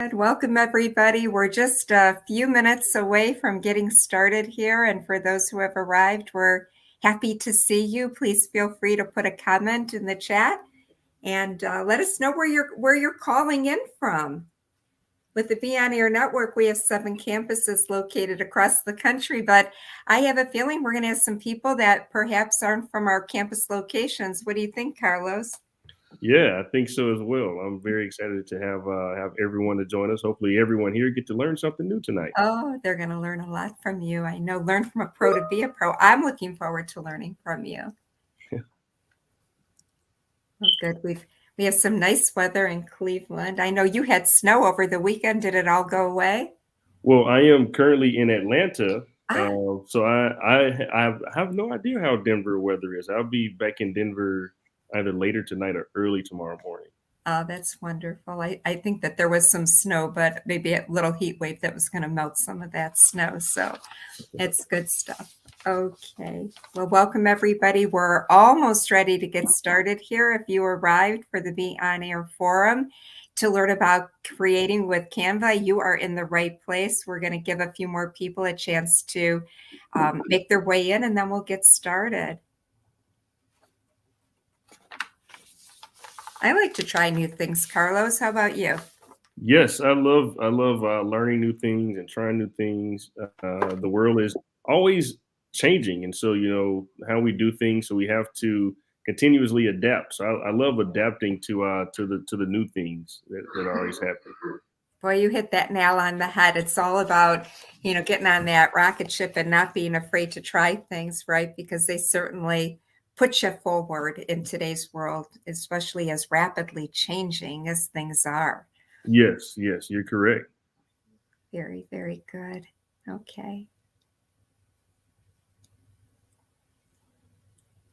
Welcome, everybody. We're just a few minutes away from getting started here. And for those who have arrived, we're happy to see you. Please feel free to put a comment in the chat and let us know where you're calling in from. With the Be On Air Network, we have 7 campuses located across the country, but I have a feeling we're going to have some people that perhaps aren't from our campus locations. What do you think, Carlos? Yeah, I think so as well. I'm very excited to have everyone to join us. Hopefully, everyone here get to learn something new tonight. Oh, they're going to learn a lot from you. I know, learn from a pro to be a pro. I'm looking forward to learning from you. Oh, good. We have some nice weather in Cleveland. I know you had snow over the weekend. Did it all go away? Well, I am currently in Atlanta, Ah, so I have no idea how Denver weather is. I'll be back in Denver either later tonight or early tomorrow morning. oh, that's wonderful. I think that there was some snow, but maybe a little heat wave that was going to melt some of that snow. So it's good stuff. Okay. Well, welcome everybody. We're almost ready to get started here. If you arrived for the Be On Air Forum to learn about creating with Canva, you are in the right place. We're going to give a few more people a chance to make their way in, and then we'll get started. I like to try new things. Carlos, how about you? Yes, I love learning new things and trying new things. The world is always changing, and so how we do things. So we have to continuously adapt. So I love adapting to the new things that are always happening. Boy, you hit that nail on the head. It's all about, getting on that rocket ship and not being afraid to try things, right? Because they certainly put you forward in today's world, especially as rapidly changing as things are. Yes, you're correct. Very, very good. Okay.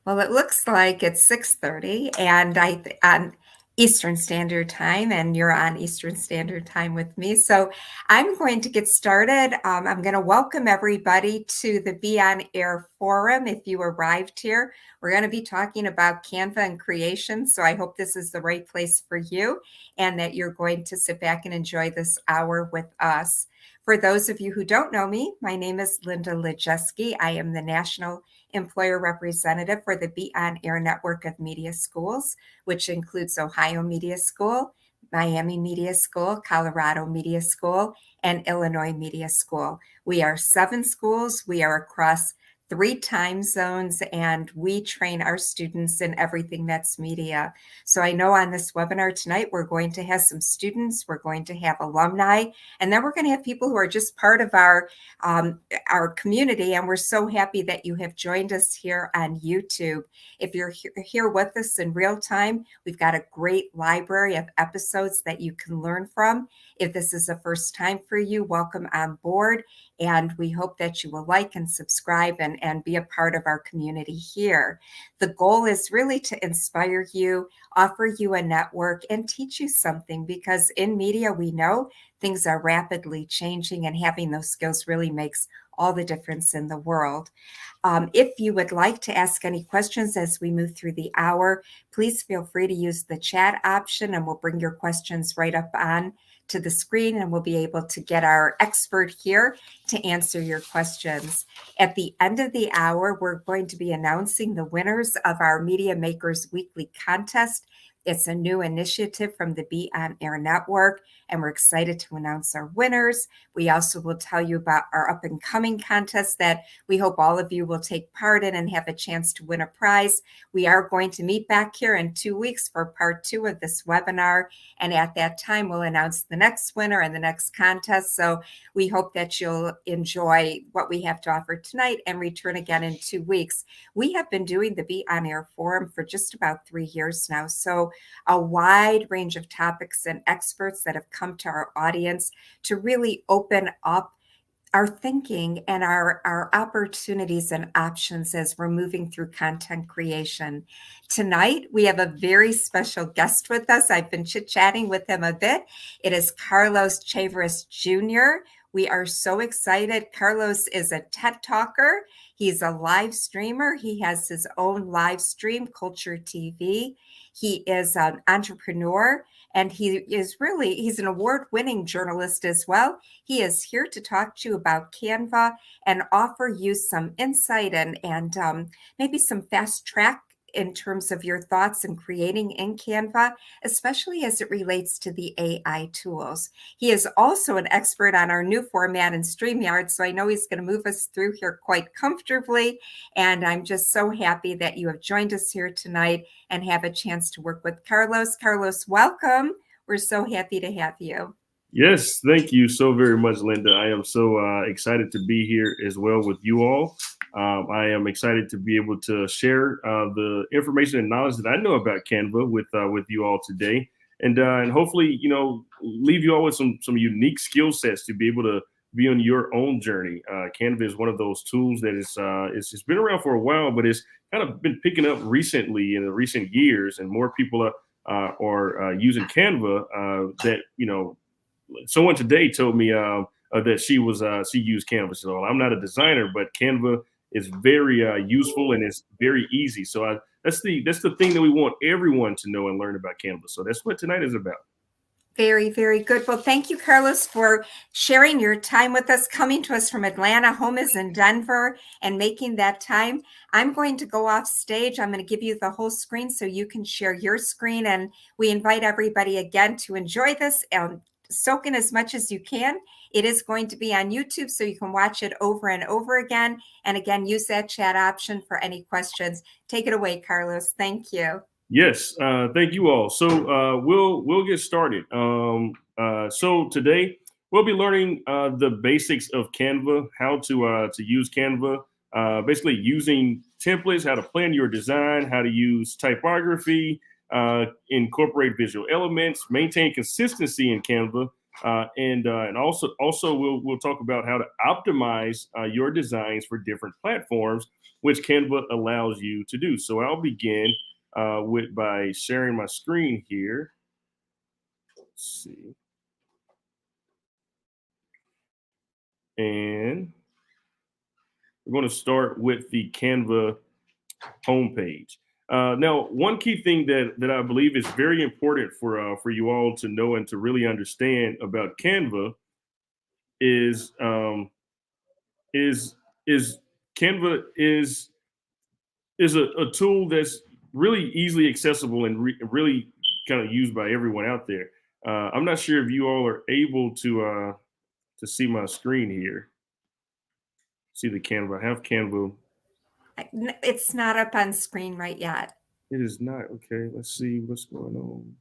Well, it looks like it's 6:30 and on Eastern Standard Time, and you're on Eastern Standard Time with me. So I'm going to get started. I'm going to welcome everybody to the Be On Air Forum. If you arrived here, we're going to be talking about Canva and creation. So I hope this is the right place for you and that you're going to sit back and enjoy this hour with us. For those of you who don't know me, my name is Linda Lejeski. I am the National Employer Representative for the Be On Air Network of Media Schools, which includes Ohio Media School, Miami Media School, Colorado Media School, and Illinois Media School. We are 7 schools. We are across 3 time zones, and we train our students in everything that's media. So I know on this webinar tonight, we're going to have some students, we're going to have alumni, and then we're going to have people who are just part of our community. And we're so happy that you have joined us here on YouTube. If you're here with us in real time, we've got a great library of episodes that you can learn from. If this is the first time for you, welcome on board. And we hope that you will like and subscribe and be a part of our community here. The goal is really to inspire you, offer you a network, and teach you something, because in media, we know things are rapidly changing, and having those skills really makes all the difference in the world. If you would like to ask any questions as we move through the hour, please feel free to use the chat option, and we'll bring your questions right up on to the screen, and we'll be able to get our expert here to answer your questions. At the end of the hour, we're going to be announcing the winners of our Media Makers Weekly Contest. It's a new initiative from the Be On Air Network, and we're excited to announce our winners. We also will tell you about our up and coming contest that we hope all of you will take part in and have a chance to win a prize. We are going to meet back here in 2 weeks for part 2 of this webinar. And at that time, we'll announce the next winner and the next contest. So we hope that you'll enjoy what we have to offer tonight and return again in 2 weeks. We have been doing the Be On Air Forum for just about 3 years now. So a wide range of topics and experts that have come to our audience to really open up our thinking and our opportunities and options as we're moving through content creation. Tonight, we have a very special guest with us. I've been chit-chatting with him a bit. It is Carlos Chaverst Jr. We are so excited. Carlos is a TED Talker. He's a live streamer. He has his own live stream, Culture TV. He is an entrepreneur, And he's an award-winning journalist as well. He is here to talk to you about Canva and offer you some insight and maybe some fast track in terms of your thoughts in creating in Canva, especially as it relates to the AI tools. He is also an expert on our new format in StreamYard, so I know he's going to move us through here quite comfortably. And I'm just so happy that you have joined us here tonight and have a chance to work with Carlos. Carlos, welcome. We're so happy to have you. Yes, thank you so very much, Linda. I am so excited to be here as well with you all. I am excited to be able to share the information and knowledge that I know about Canva with you all today, and hopefully, leave you all with some unique skill sets to be able to be on your own journey. Canva is one of those tools that it's been around for a while, but it's kind of been picking up recently in the recent years, and more people are using Canva. That someone today told me that she used Canva. So I'm not a designer, but Canva is very useful and it's very easy. So that's the thing that we want everyone to know and learn about Canva. So that's what tonight is about. Very, very good. Well, thank you, Carlos, for sharing your time with us, coming to us from Atlanta. Home is in Denver, and making that time. I'm going to go off stage. I'm going to give you the whole screen so you can share your screen. And we invite everybody again to enjoy this and soak in as much as you can. It is going to be on YouTube, so you can watch it over and over again. And again, use that chat option for any questions. Take it away, Carlos. Thank you. Yes, thank you all. So we'll get started. So today we'll be learning the basics of Canva, how to use Canva, basically using templates, how to plan your design, how to use typography, incorporate visual elements, maintain consistency in Canva, and also we'll talk about how to optimize your designs for different platforms, which Canva allows you to do. So I'll begin by sharing my screen here. Let's see. And we're going to start with the Canva homepage. Now, one key thing that I believe is very important for you all to know and to really understand about Canva is is Canva is a tool that's really easily accessible and really kind of used by everyone out there. I'm not sure if you all are able to see my screen here. See the Canva. I have Canva. It's not up on screen right yet. It is not. Okay, let's see what's going on.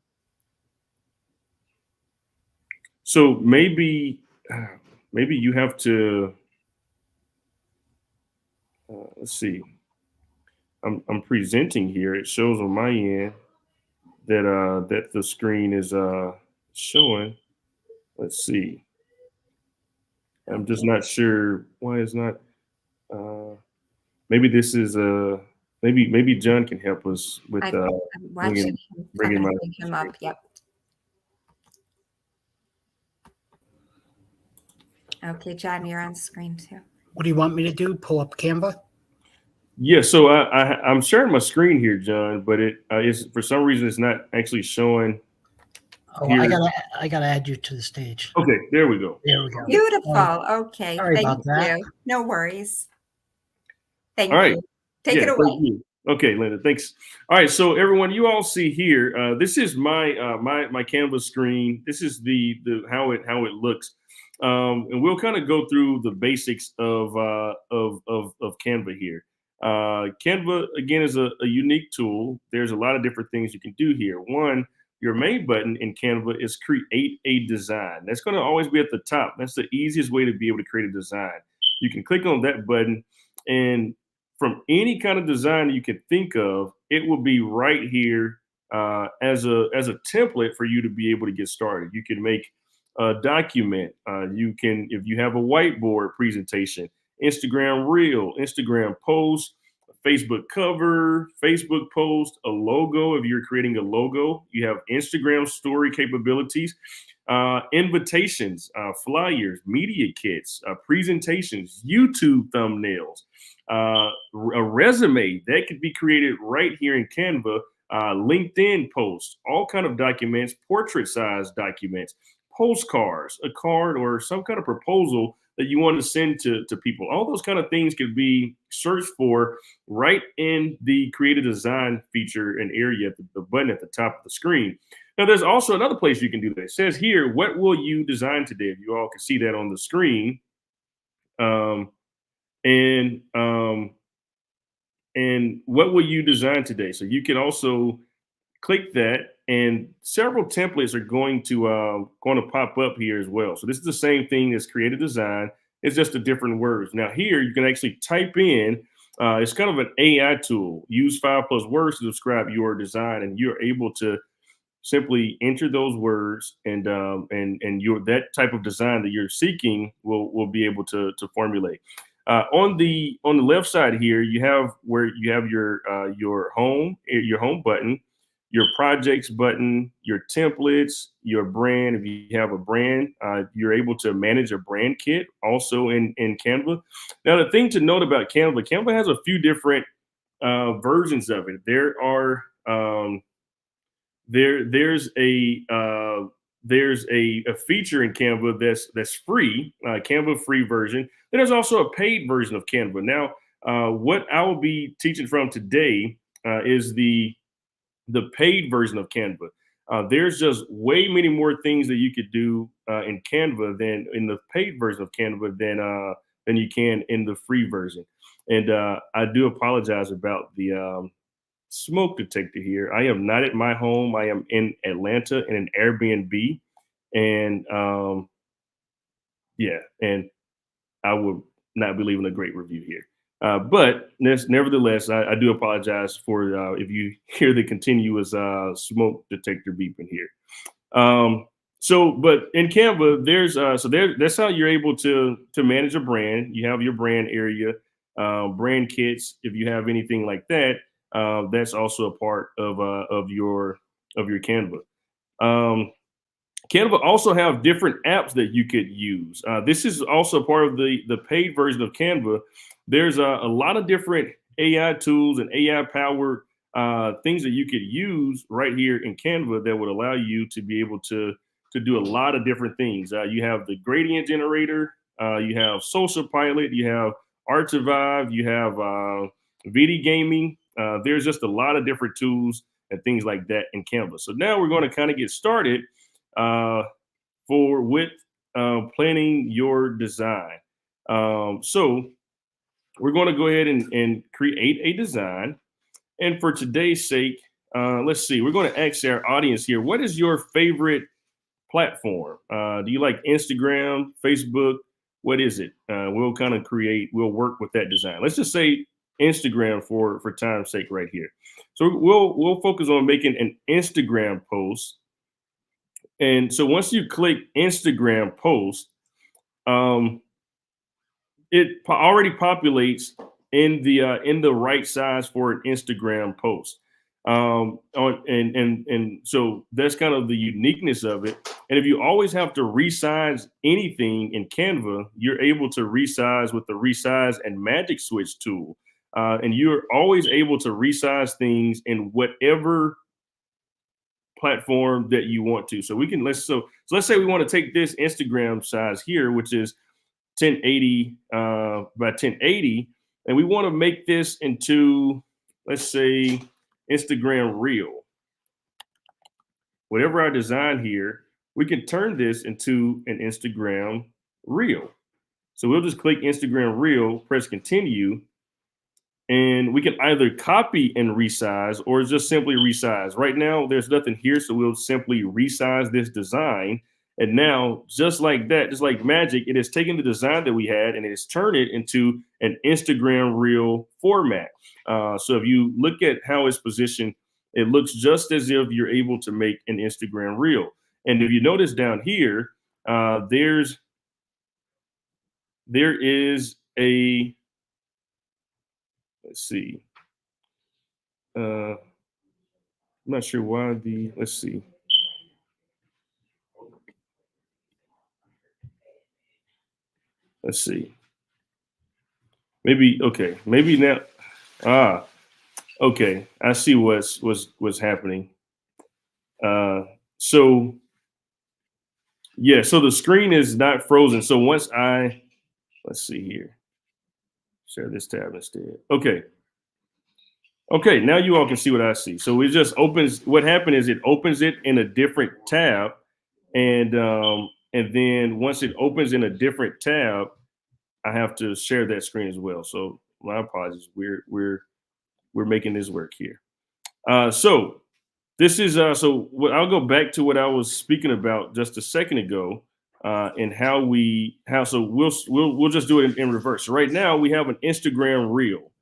So maybe you have to. Let's see. I'm presenting here. It shows on my end that the screen is showing. Let's see. I'm just not sure why it's not. Maybe this is maybe John can help us with I'm watching him. bringing my Bring him up. Yep. Okay, John, you're on screen too. What do you want me to do? Pull up Canva? Yeah, so I'm sharing my screen here, John, but it is for some reason it's not actually showing. Oh, here. I gotta add you to the stage. Okay, there we go. There we go. Beautiful. Okay. Sorry Thank about that. you. No worries. Thank All right. you. Take it away. Okay, Linda, thanks. All right, so everyone, you all see here. This is my my Canva screen. This is the how it looks, and we'll kind of go through the basics of Canva here. Canva again is a unique tool. There's a lot of different things you can do here. One, your main button in Canva is create a design. That's going to always be at the top. That's the easiest way to be able to create a design. You can click on that button, and from any kind of design you can think of, it will be right here as a template for you to be able to get started. You can make a document. You can, if you have a whiteboard presentation, Instagram reel, Instagram post, Facebook cover, Facebook post, a logo. If you're creating a logo, you have Instagram story capabilities, invitations, flyers, media kits, presentations, YouTube thumbnails, a resume that could be created right here in Canva LinkedIn posts, all kind of documents, portrait size documents, postcards, a card, or some kind of proposal that you want to send to people. All those kind of things can be searched for right in the creative design feature and area, the button at the top of the screen. Now, there's also another place you can do that. It says here, what will you design today? If you all can see that on the screen. Um, and um, and what will you design today? So you can also click that, and several templates are going to pop up here as well. So this is the same thing as creative design. It's just a different words. Now here you can actually type in. It's kind of an AI tool. Use 5+ words to describe your design, and you're able to simply enter those words, and your that type of design that you're seeking will be able to formulate. On the left side here, you have where you have your home button, your projects button, your templates, your brand. If you have a brand, you're able to manage a brand kit also in Canva. Now, the thing to note about Canva has a few different versions of it. There's a feature in Canva that's free, Canva free version. Then there's also a paid version of Canva. Now, what I will be teaching from today is the paid version of Canva. There's just way many more things that you could do in Canva than in the paid version of Canva than you can in the free version. And I do apologize about the smoke detector here. I am not at my home. I am in Atlanta in an Airbnb, and yeah, and I would not be leaving a great review here. But nevertheless, I do apologize for if you hear the continuous smoke detector beeping here. But in Canva, that's how you're able to manage a brand. You have your brand area, brand kits. If you have anything like that, that's also a part of your Canva. Canva also have different apps that you could use. This is also part of the paid version of Canva. There's a lot of different AI tools and AI powered things that you could use right here in Canva that would allow you to be able to do a lot of different things. You have the gradient generator, you have Social Pilot, you have Archivive, you have VD Gaming. There's just a lot of different tools and things like that in Canva. So now we're going to kind of get started with planning your design. So we're going to go ahead and create a design. And for today's sake, let's see, we're going to ask our audience here, what is your favorite platform? Do you like Instagram, Facebook? What is it? We'll work with that design. Let's just say Instagram for time's sake right here. So we'll focus on making an Instagram post. And so once you click Instagram post, it already populates in the right size for an Instagram post. So that's kind of the uniqueness of it. And if you always have to resize anything in Canva, you're able to resize with the resize and magic switch tool. And you're always able to resize things in whatever platform that you want to. So let's say we want to take this Instagram size here, which is 1080 by 1080, and we want to make this into, let's say, Instagram Reel. Whatever our design here, we can turn this into an Instagram Reel. So we'll just click Instagram Reel, press continue, and we can either copy and resize or just simply resize. Right now, there's nothing here, so we'll simply resize this design. And now, just like that, just like magic, it has taken the design that we had and it has turned it into an Instagram Reel format. So if you look at how it's positioned, it looks just as if you're able to make an Instagram Reel. And if you notice down here, there is a, let's see. I'm not sure why let's see. Let's see. Maybe now. Okay, I see what's happening. So yeah, so the screen is not frozen. So once let's see here, share this tab instead. Okay. Okay, now you all can see what I see. So it just opens. What happened is it opens it in a different tab, and then once it opens in a different tab, I have to share that screen as well. So my apologies. We're making this work here. So this is so what I'll go back to what I was speaking about just a second ago, and how so we'll just do it in reverse. So right now we have an Instagram reel.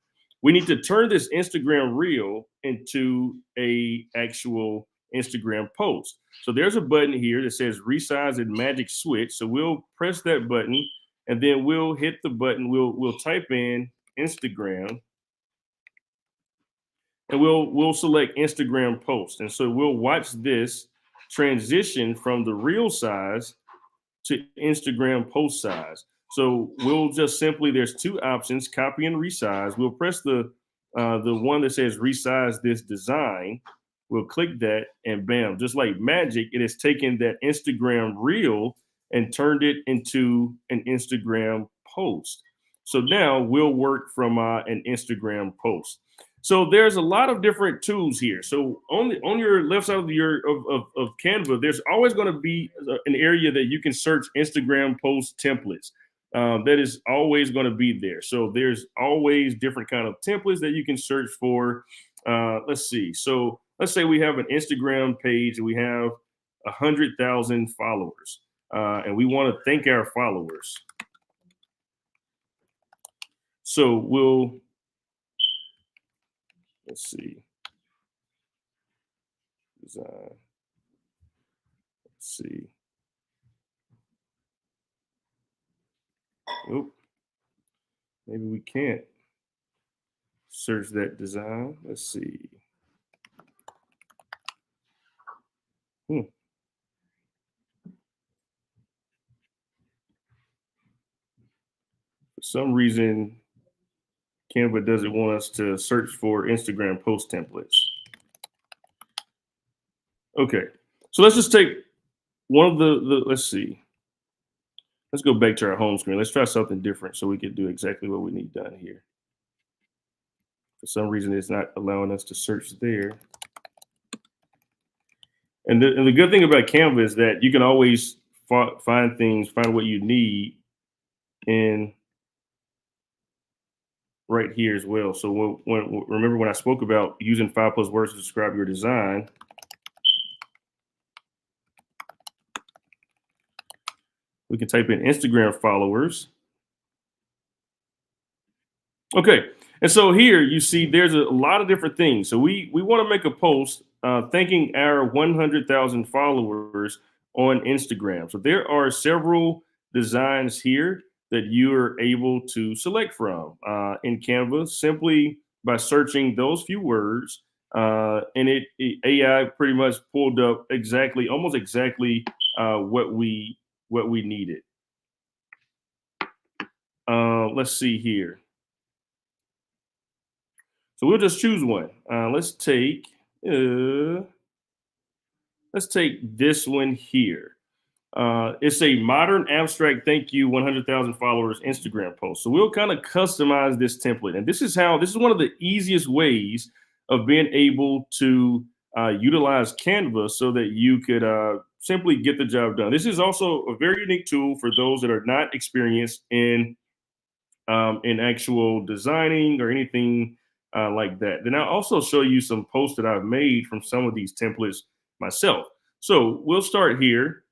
We need to turn this Instagram reel into a actual Instagram post. So there's a button here that says resize and magic switch. So we'll press that button and then we'll hit the button. We'll type in Instagram and we'll select Instagram post. And so we'll watch this transition from the reel size to Instagram post size. So we'll just simply, there's two options, copy and resize. We'll press the one that says resize this design. We'll click that and bam, just like magic, it has taken that Instagram reel and turned it into an Instagram post. So now we'll work from an Instagram post. So there's a lot of different tools here. So on your left side of of Canva, there's always going to be an area that you can search Instagram post templates. That is always going to be there. So there's always different kind of templates that you can search for. Let's see. So let's say we have an Instagram page and we have 100,000 followers, and we want to thank our followers. So let's see. Design. Let's see. Oh, maybe we can't search that design. Let's see. For some reason, Canva doesn't want us to search for Instagram post templates. Okay, so let's just take one of let's see. Let's go back to our home screen. Let's try something different so we can do exactly what we need done here. For some reason, it's not allowing us to search there. And the good thing about Canva is that you can always find what you need in right here as well. So remember when I spoke about using 5+ words to describe your design, we can type in Instagram followers. Okay, and so here you see there's a lot of different things. So we want to make a post thanking our 100,000 followers on Instagram. So there are several designs here that you are able to select from in Canva simply by searching those few words. And AI pretty much pulled up almost exactly what we needed. Let's see here. So we'll just choose one. Let's take this one here. It's a modern abstract thank you 100,000 followers Instagram post. So we'll kind of customize this template. And this is one of the easiest ways of being able to utilize Canva so that you could simply get the job done. This is also a very unique tool for those that are not experienced in actual designing or anything like that. Then I'll also show you some posts that I've made from some of these templates myself. So we'll start here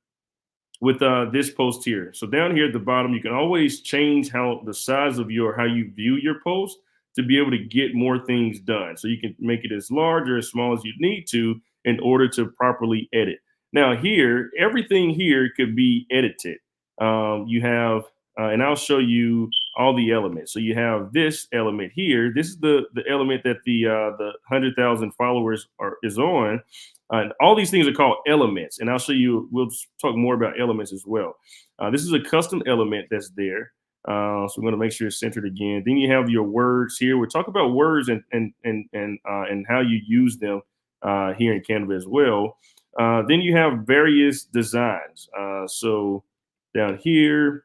with this post here. So down here at the bottom, you can always change the size of how you view your post to be able to get more things done. So you can make it as large or as small as you need to in order to properly edit. Now here, everything here could be edited. You have, and I'll show you all the elements. So you have this element here. This is the element that the 100,000 followers is on. And all these things are called elements. And I'll show you, we'll talk more about elements as well. This is a custom element that's there. So we're going to make sure it's centered again. Then you have your words here. We'll talk about words and how you use them here in Canva as well. Then you have various designs. So down here,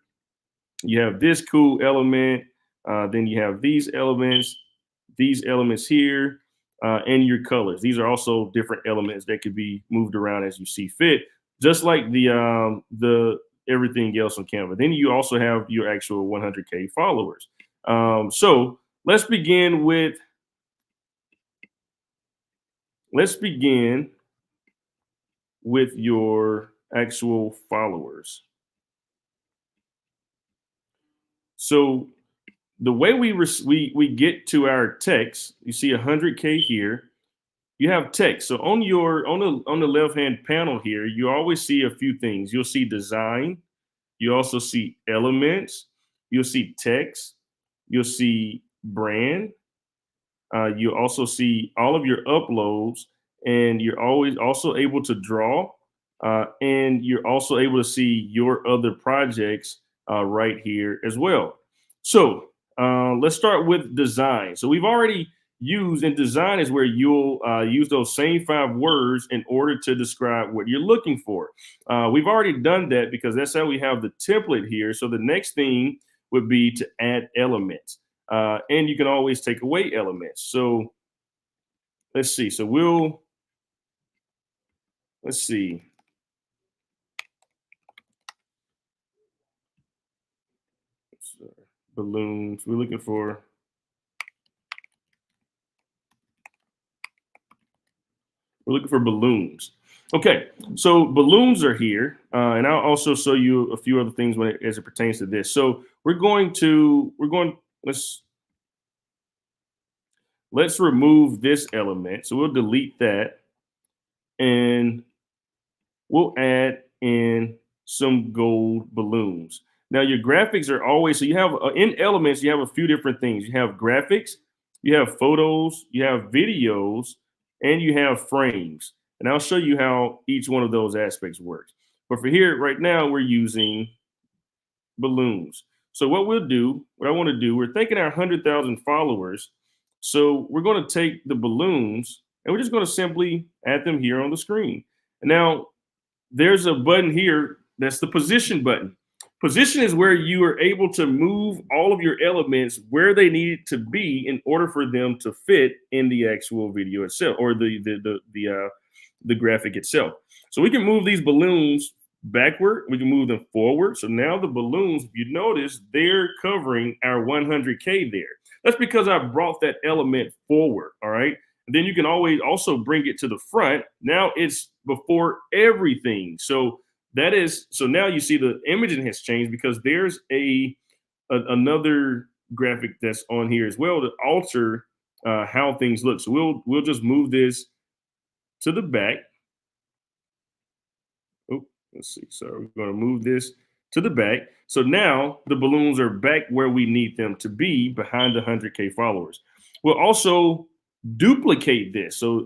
you have this cool element. Then you have these elements here, and your colors. These are also different elements that could be moved around as you see fit, just like the everything else on Canva. Then you also have your actual 100K followers. So let's begin with your actual followers. So the way we get to our text, you see 100K here. You have text. So on the left hand panel here, you always see a few things. You'll see design. You also see elements. You'll see text. You'll see brand. You also see all of your uploads, and you're always also able to draw, and you're also able to see your other projects right here as well. So let's start with design. So we've already used, and design is where you'll use those same 5 words in order to describe what you're looking for. We've already done that because that's how we have the template here. So the next thing would be to add elements. And you can always take away elements. So let's see. So let's see. Balloons. We're looking for balloons. Okay, so balloons are here, and I'll also show you a few other things as it pertains to this. So let's remove this element. So we'll delete that, and we'll add in some gold balloons. Now your graphics are always, so you have in elements, you have a few different things. You have graphics, you have photos, you have videos, and you have frames. And I'll show you how each one of those aspects works. But for here, right now, we're using balloons. So what I want to do, we're thinking our 100,000 followers. So we're going to take the balloons and we're just going to simply add them here on the screen. And now there's a button here. That's the position button. Position is where you are able to move all of your elements where they need to be in order for them to fit in the actual video itself, or the graphic itself. So we can move these balloons backward. We can move them forward. So now the balloons, if you notice, they're covering our 100K there. That's because I brought that element forward. All right. And then you can always also bring it to the front. Now it's before everything. So now you see the imaging has changed because there's another graphic that's on here as well to alter how things look. So we'll just move this to the back. Oh, let's see. So we're going to move this to the back. So now the balloons are back where we need them to be, behind the 100K followers. We'll also duplicate this. So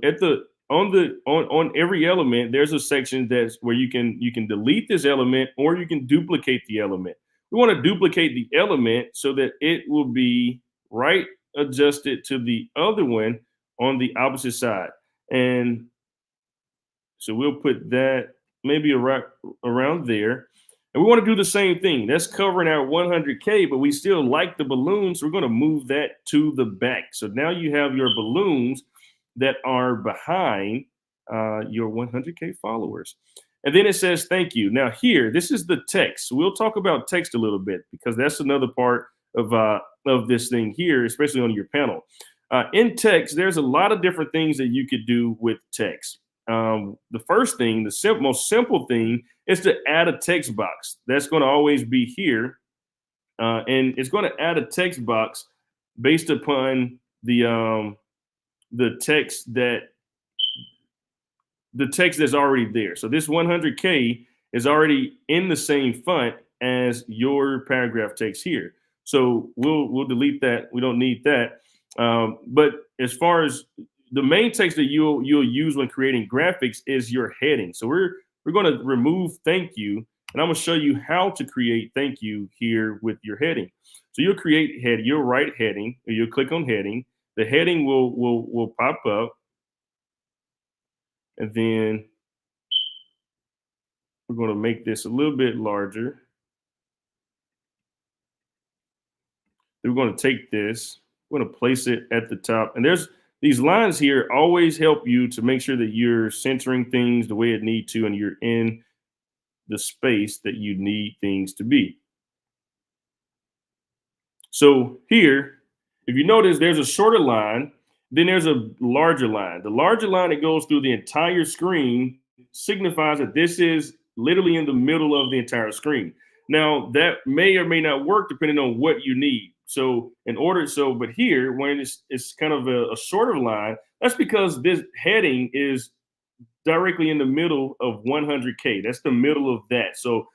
on every element, there's a section that's where you can delete this element, or you can duplicate the element. We want to duplicate the element so that it will be right adjusted to the other one on the opposite side. And so we'll put that maybe around there. And we want to do the same thing. That's covering our 100K, but we still like the balloons. So we're going to move that to the back. So now you have your balloons that are behind your 100K followers. And then it says, thank you. Now here, this is the text. So we'll talk about text a little bit because that's another part of this thing here, especially on your panel. In text, there's a lot of different things that you could do with text. The first thing, most simple thing, is to add a text box. That's going to always be here. And it's going to add a text box based upon the text that's already there. So this 100K is already in the same font as your paragraph text here. So we'll delete that. We don't need that. But as far as the main text that you'll use when creating graphics is your heading. So we're going to remove thank you, And I'm going to show you how to create thank you here with your heading. So you'll create head, you'll write heading, or you'll click on heading. The heading will pop up, and then we're going to make this a little bit larger. Then we're going to take this, we're going to place it at the top. And there's these lines here always help you to make sure that you're centering things the way it need to, and you're in the space that you need things to be. So here, if you notice, there's a shorter line, then there's a larger line. The larger line that goes through the entire screen signifies that this is literally in the middle of the entire screen. Now, that may or may not work depending on what you need. So but here, when it's kind of a shorter line, that's because this heading is directly in the middle of 100K. That's the middle of that. So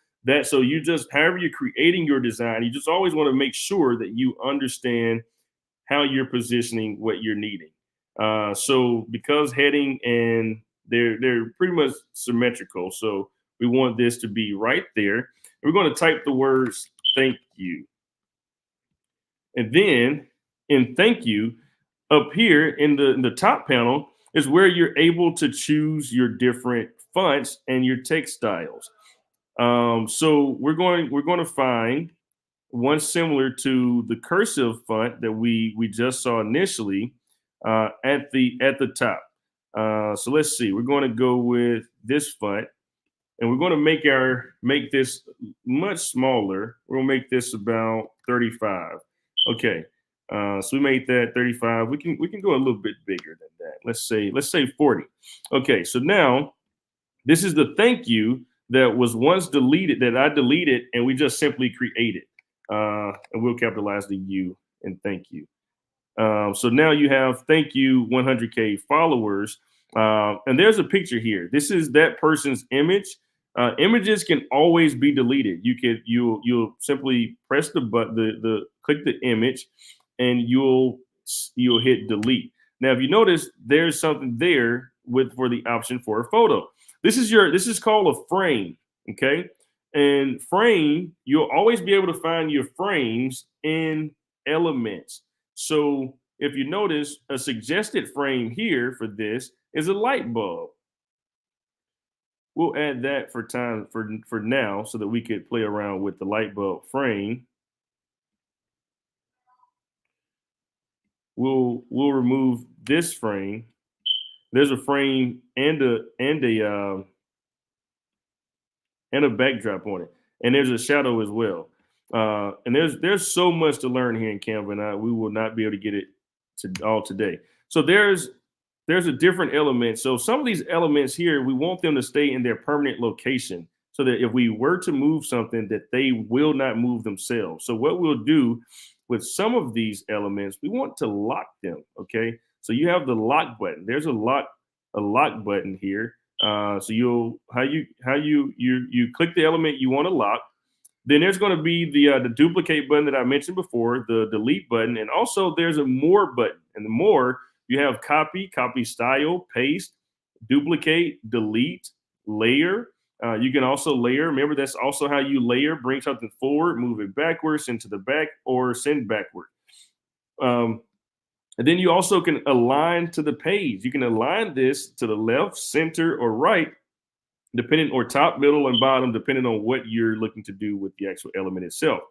you just, however you're creating your design, you just always want to make sure that you understand how you're positioning what you're needing. So because heading and they're pretty much symmetrical. So we want this to be right there. We're going to type the words thank you. And then in thank you, up here in the top panel is where you're able to choose your different fonts and your text styles. So we're going to find one similar to the cursive font that we just saw initially at the top. So let's see. We're going to go with this font, and we're going to make this much smaller. We're going to make this about 35. Okay. So we made that 35. We can go a little bit bigger than that. Let's say 40. Okay. So now this is the thank you that was once deleted, that I deleted, and we just simply created. And we'll capitalize the U and thank you. So now you have thank you 100K followers. And there's a picture here. This is that person's image. Images can always be deleted. You'll simply press the button, click the image, and you'll hit delete. Now, if you notice, there's something there for the option for a photo. This is called a frame. Okay. And frame, you'll always be able to find your frames in elements. So if you notice, a suggested frame here for this is a light bulb. We'll add that for now so that we could play around with the light bulb frame. We'll remove this frame. There's a frame and a backdrop on it, and there's a shadow as well. And there's so much to learn here in Canva, and we will not be able to get it all today. So there's a different element. So some of these elements here, we want them to stay in their permanent location, so that if we were to move something, that they will not move themselves. So what we'll do with some of these elements, we want to lock them. Okay, so you have the lock button. There's a lock button here. So you click the element you want to lock. Then there's going to be the duplicate button that I mentioned before, the delete button, and also there's a more button. And the more, you have copy style, paste, duplicate, delete, layer. You can also layer. Remember, that's also how you layer. Bring something forward, move it backwards into the back, or send backward. And then you also can align to the page. You can align this to the left, center, or right, depending, or top, middle, and bottom, depending on what you're looking to do with the actual element itself.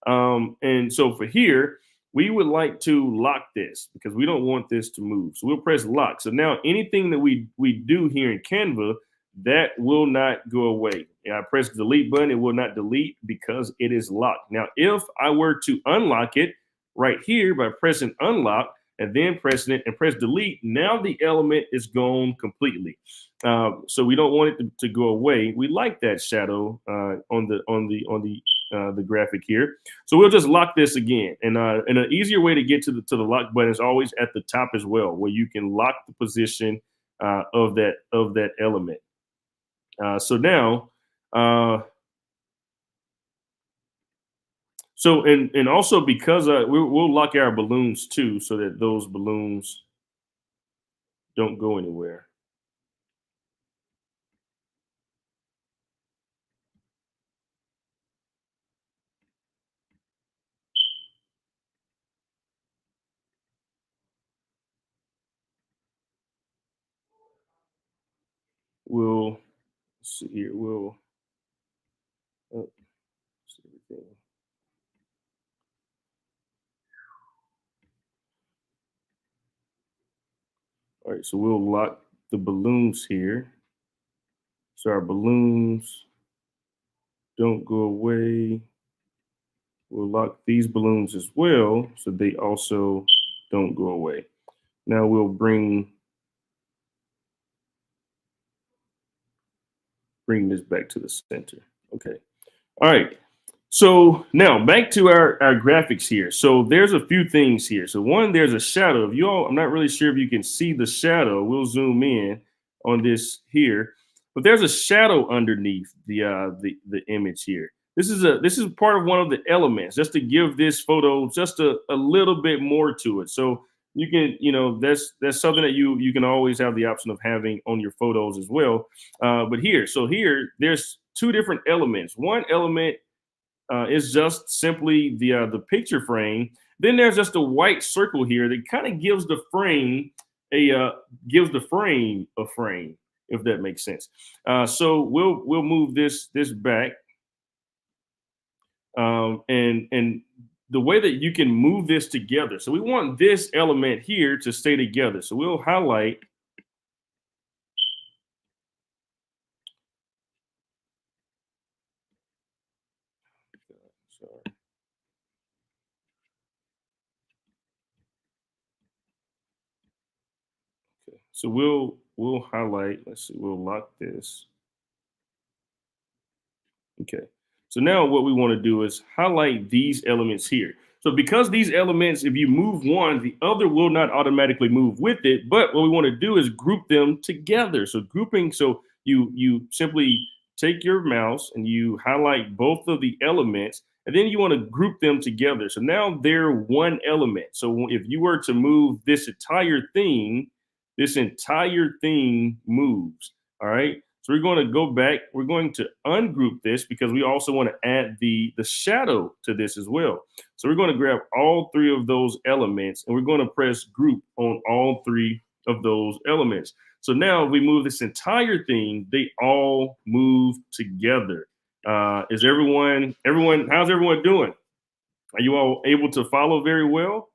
And so for here, we would like to lock this because we don't want this to move. So we'll press lock. So now anything that we do here in Canva, that will not go away. I press the delete button, it will not delete because it is locked. Now, if I were to unlock it right here by pressing unlock and then pressing it and press delete, now the element is gone completely. So we don't want it to go away. We like that shadow on the graphic here. So we'll just lock this again. And an easier way to get to the lock button is always at the top as well, where you can lock the position of that element. So now, so and also because we'll lock our balloons too, so that those balloons don't go anywhere. we'll see here. We'll see everything. All right, so we'll lock the balloons here. So our balloons don't go away. We'll lock these balloons as well, so they also don't go away. Now we'll bring this back to the center. Okay. All right. So now back to our graphics here. So there's a few things here. So one, there's a shadow. If you all, I'm not really sure if you can see the shadow. We'll zoom in on this here, but there's a shadow underneath the image here. This is part of one of the elements, just to give this photo just a little bit more to it. So you can, that's something that you can always have the option of having on your photos as well. But here, there's two different elements. One element is just simply the picture frame. Then there's just a white circle here that kind of gives the frame a frame, if that makes sense. So we'll move this back, and the way that you can move this together. So we want this element here to stay together. So we'll highlight. Sorry. Okay. So we'll highlight. Let's see. We'll lock this. Okay. So now what we want to do is highlight these elements here. So because these elements, if you move one, the other will not automatically move with it. But what we want to do is group them together. So grouping, so you simply take your mouse and you highlight both of the elements, and then you want to group them together. So now they're one element. So if you were to move this entire thing moves. All right. So we're going to go back. We're going to ungroup this because we also want to add the shadow to this as well. So we're going to grab all three of those elements and we're going to press group on all three of those elements. So now if we move this entire thing, they all move together. Is everyone, how's everyone doing? Are you all able to follow very well?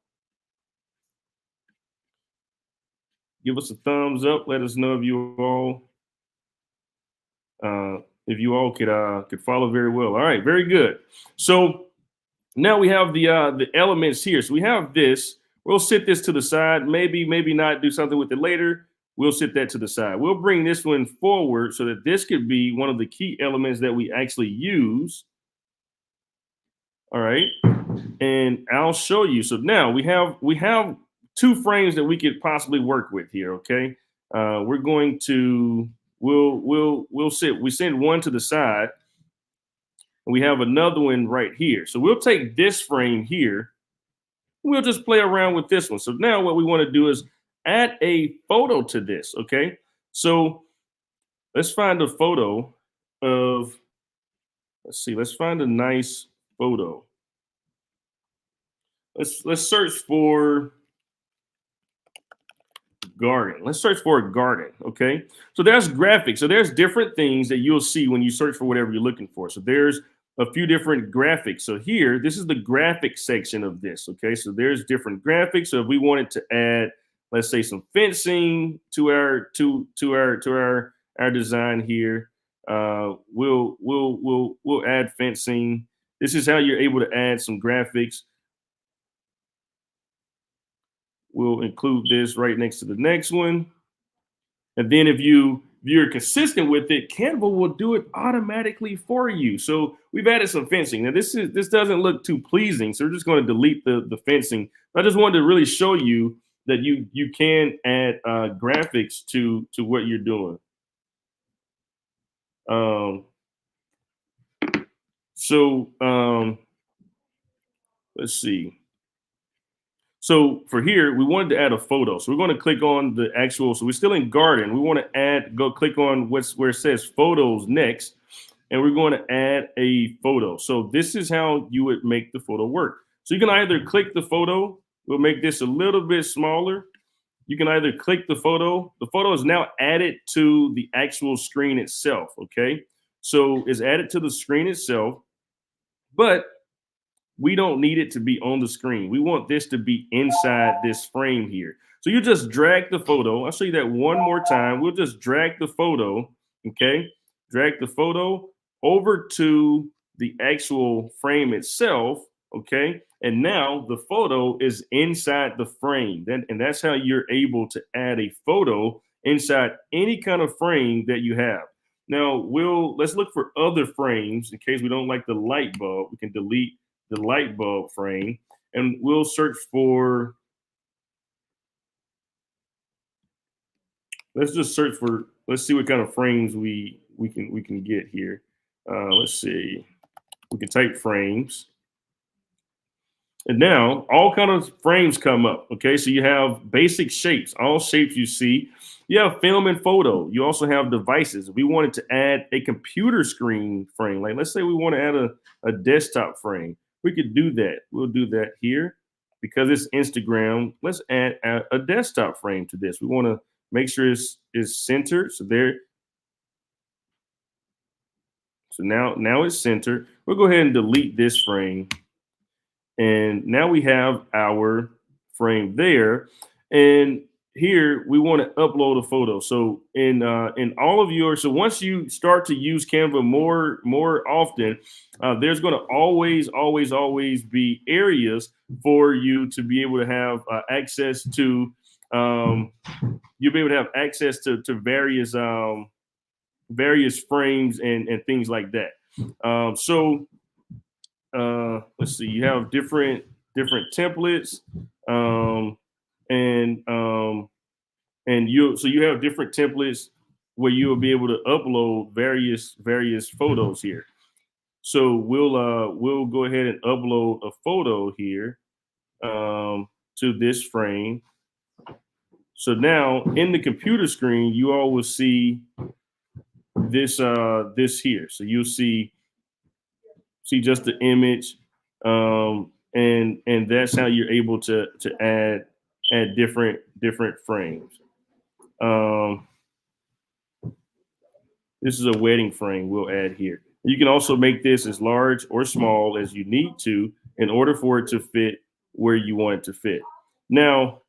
Give us a thumbs up. Let us know if you all could follow very well. All right, very good. So now we have the elements here. So we have this. We'll sit this to the side. Maybe not do something with it later. We'll sit that to the side. We'll bring this one forward so that this could be one of the key elements that we actually use. All right, and I'll show you. So now we have two frames that we could possibly work with here. Okay, we're going to we send one to the side, and we have another one right here. So we'll take this frame here. We'll just play around with this one. So now what we want to do is add a photo to this. Okay, so let's find a photo of. Let's see. Let's find a nice photo. Let's search for garden. Let's search for a garden. Okay. So there's graphics. So there's different things that you'll see when you search for whatever you're looking for. So there's a few different graphics. So here, this is the graphic section of this. Okay. So there's different graphics. So if we wanted to add, let's say, some fencing to our design here, we'll add fencing. This is how you're able to add some graphics. We'll include this right next to the next one. And then if you're consistent with it, Canva will do it automatically for you. So we've added some fencing. Now this doesn't look too pleasing, so we're just going to delete the fencing. I just wanted to really show you that you can add graphics to what you're doing. Let's see. So for here, we wanted to add a photo. So we're going to click on the actual, so we're still in garden. We want to click on where it says photos next, and we're going to add a photo. So this is how you would make the photo work. So you can either click the photo. We'll make this a little bit smaller. you can either click the photo. The photo is now added to the actual screen itself. Okay. So it's added to the screen itself, but we don't need it to be on the screen. We want this to be inside this frame here. So you just drag the photo. I'll show you that one more time. We'll just drag the photo, okay? Drag the photo over to the actual frame itself, okay? And now the photo is inside the frame. And that's how you're able to add a photo inside any kind of frame that you have. Now, let's look for other frames in case we don't like the light bulb. We can delete the light bulb frame, and we'll search for, let's just search for, let's see what kind of frames we can get here. Let's see, we can type frames. And now all kind of frames come up. Okay, so you have basic shapes, all shapes you see. You have film and photo. You also have devices. We wanted to add a computer screen frame. Like let's say we want to add a desktop frame. We could do that. We'll do that here. Because it's Instagram, let's add a desktop frame to this. We want to make sure it's centered. So there. So now it's centered. We'll go ahead and delete this frame. And now we have our frame there. And here we want to upload a photo. So in all of your, so once you start to use Canva more often, there's going to always be areas for you to be able to have access to. You'll be able to have access to various frames and things like that. Let's see, you have different templates, and you have different templates where you will be able to upload various photos here. So we'll go ahead and upload a photo here to this frame. So now in the computer screen, you all will see this here. So you'll see just the image, and that's how you're able to add different frames. This is a wedding frame we'll add here. You can also make this as large or small as you need to in order for it to fit where you want it to fit. Now,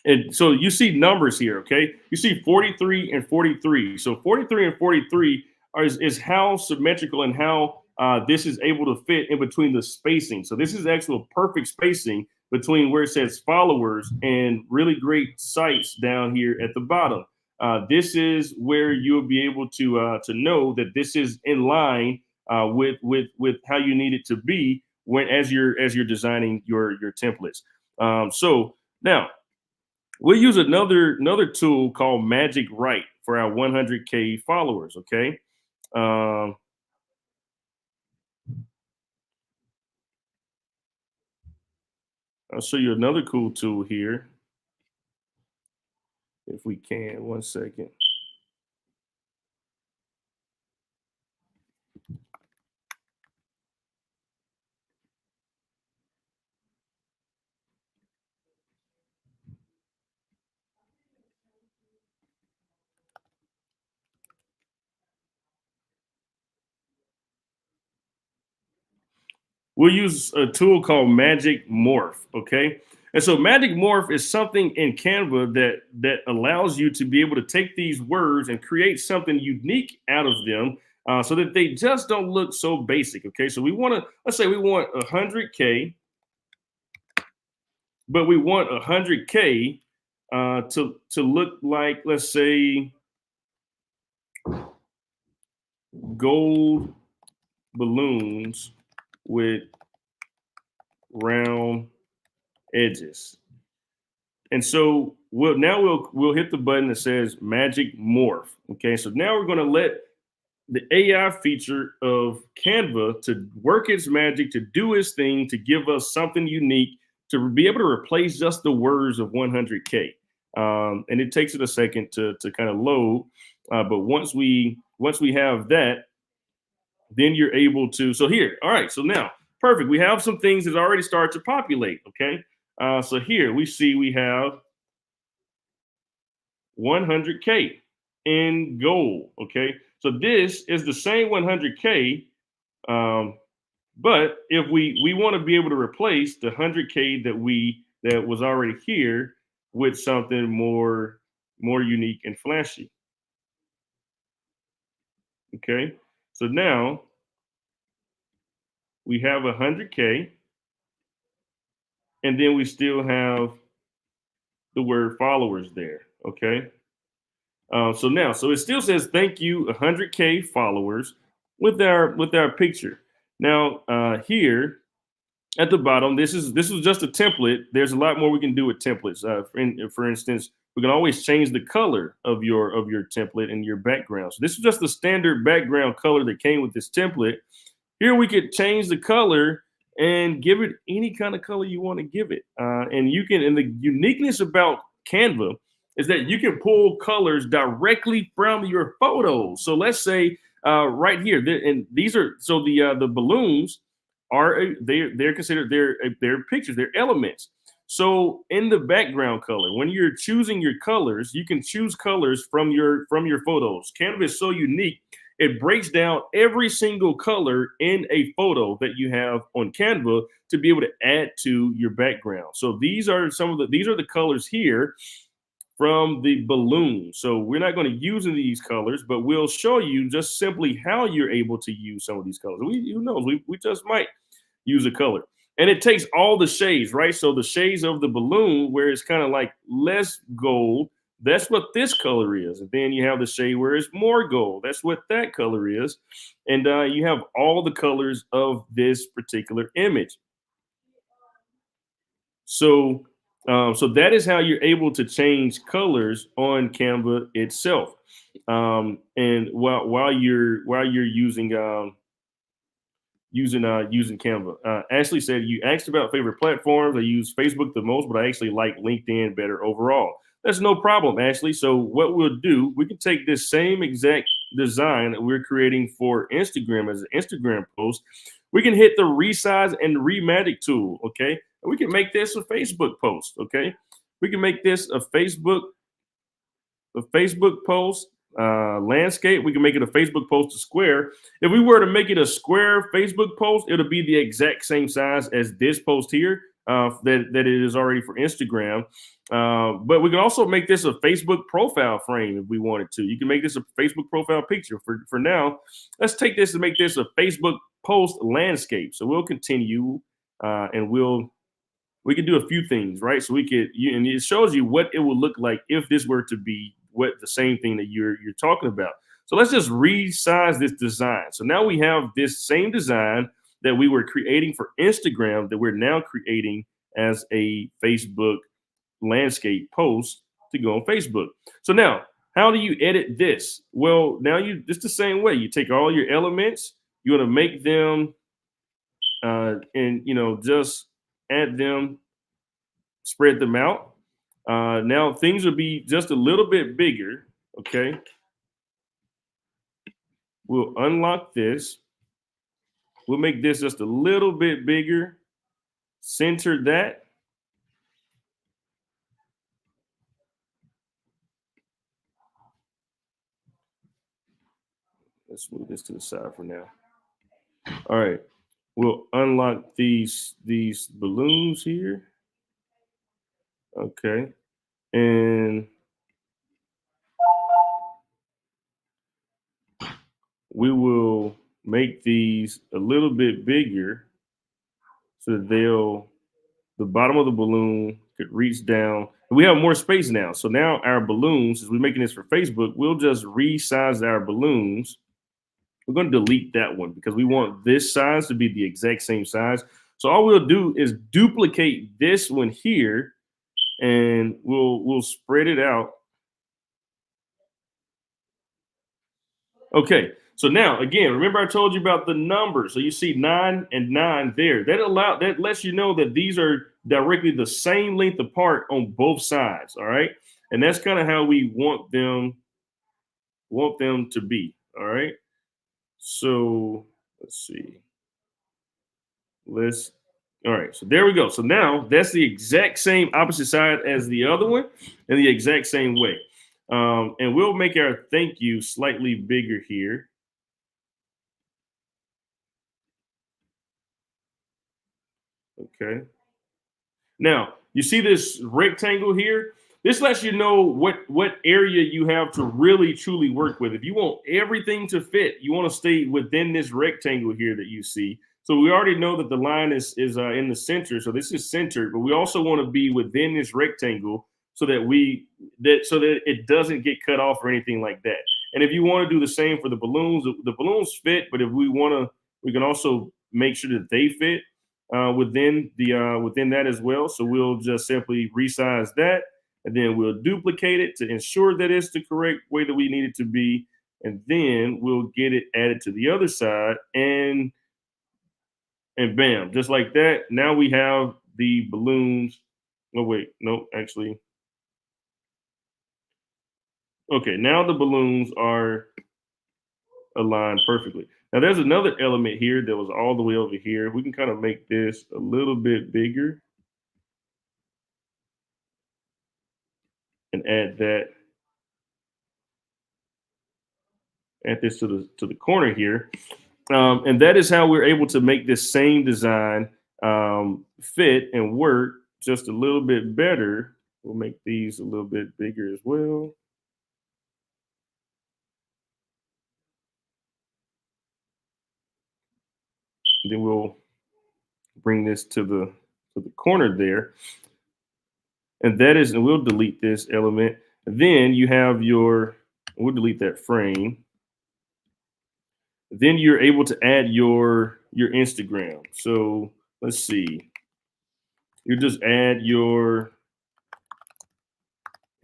and so you see numbers here, okay? You see 43 and 43. So 43 and 43 is how symmetrical and how this is able to fit in between the spacing. So this is actual perfect spacing between where it says followers and really great sites down here at the bottom. This is where you'll be able to know that this is in line with how you need it to be as you're designing your templates. So now we'll use another tool called Magic Write for our 100K followers. Okay. I'll show you another cool tool here. If we can, 1 second. We'll use a tool called Magic Morph, okay? And so Magic Morph is something in Canva that allows you to be able to take these words and create something unique out of them so that they just don't look so basic, okay? So we want to, let's say we want 100K, but we want 100K to look like, let's say, gold balloons with round edges. And so we'll hit the button that says Magic Morph. Okay, so now we're going to let the AI feature of Canva to work its magic, to do its thing, to give us something unique, to be able to replace just the words of 100K. And it takes it a second to kind of load. But once we have that, then you're able to, so here, all right, so now, perfect. We have some things that already start to populate, okay? So here we see we have 100K in gold. Okay, so this is the same 100K, but if we want to be able to replace the 100K that was already here with something more unique and flashy. Okay, so now we have 100K, and then we still have the word followers there. Okay, so it still says thank you 100K followers with our picture. Now here at the bottom, this is just a template. There's a lot more we can do with templates. For instance, we can always change the color of your template and your background. So this is just the standard background color that came with this template. Here we could change the color and give it any kind of color you want to give it. And you can, and the uniqueness about Canva is that you can pull colors directly from your photos. So let's say right here, and these are, so the balloons are they're considered they're pictures, they're elements. So in the background color, when you're choosing your colors, you can choose colors from your photos. Canva is so unique. It breaks down every single color in a photo that you have on Canva to be able to add to your background. So these are the colors here from the balloon. So we're not going to use these colors, but we'll show you just simply how you're able to use some of these colors. Who knows? We just might use a color. And it takes all the shades, right? So the shades of the balloon where it's kind of like less gold, that's what this color is. And then you have the shade where it's more gold. That's what that color is. And you have all the colors of this particular image. So so that is how you're able to change colors on Canva itself. And while you're using using Canva. Ashley said you asked about favorite platforms. I use Facebook the most, but I actually like LinkedIn better overall. That's no problem, Ashley. So what we'll do, we can take this same exact design that we're creating for Instagram as an Instagram post. We can hit the resize and remagic tool, okay? And we can make this a Facebook post, okay? We can make this a Facebook post landscape. We can make it a Facebook post to square. If we were to make it a square Facebook post, it'll be the exact same size as this post here that it is already for Instagram. But we can also make this a Facebook profile frame if we wanted to. You can make this a Facebook profile picture. For now, let's take this and make this a Facebook post landscape. So we'll continue and we can do a few things, right? So and it shows you what it would look like if this were to be what the same thing that you're talking about. So let's just resize this design. So now we have this same design that we were creating for Instagram that we're now creating as a Facebook landscape post to go on Facebook. So now, how do you edit this? Well, now it's the same way. You take all your elements, you want to make them and just add them, spread them out. Now things will be just a little bit bigger. Okay. We'll unlock this. We'll make this just a little bit bigger. Center that. Let's move this to the side for now. All right. We'll unlock these balloons here. Okay. And we will make these a little bit bigger so that the bottom of the balloon could reach down. We have more space now. So now our balloons, as we're making this for Facebook, we'll just resize our balloons. We're going to delete that one because we want this size to be the exact same size. So all we'll do is duplicate this one here and we'll spread it out. Okay. So now, again, remember I told you about the numbers. So you see 9 and 9 there. That lets you know that these are directly the same length apart on both sides. All right. And that's kind of how we want them to be. All right. So let's see. Let's All right, so there we go. So now that's the exact same opposite side as the other one in the exact same way. And we'll make our thank you slightly bigger here. Okay. Now, you see this rectangle here? This lets you know what area you have to really truly work with. If you want everything to fit, you want to stay within this rectangle here that you see. So we already know that the line is in the center. So this is centered, but we also want to be within this rectangle so that so that it doesn't get cut off or anything like that. And if you want to do the same for the balloons fit, but if we want to, we can also make sure that they fit within that as well. So we'll just simply resize that, and then we'll duplicate it to ensure that it's the correct way that we need it to be, and then we'll get it added to the other side, and bam, just like that. Now we have the balloons. Oh wait, no, actually, okay. Now the balloons are aligned perfectly. Now there's another element here that was all the way over here. We can kind of make this a little bit bigger and add this to the corner here. And that is how we're able to make this same design fit and work just a little bit better. We'll make these a little bit bigger as well. And then we'll bring this to the corner there. And we'll delete this element. And then you have we'll delete that frame. Then you're able to add your Instagram. So let's see. You just add your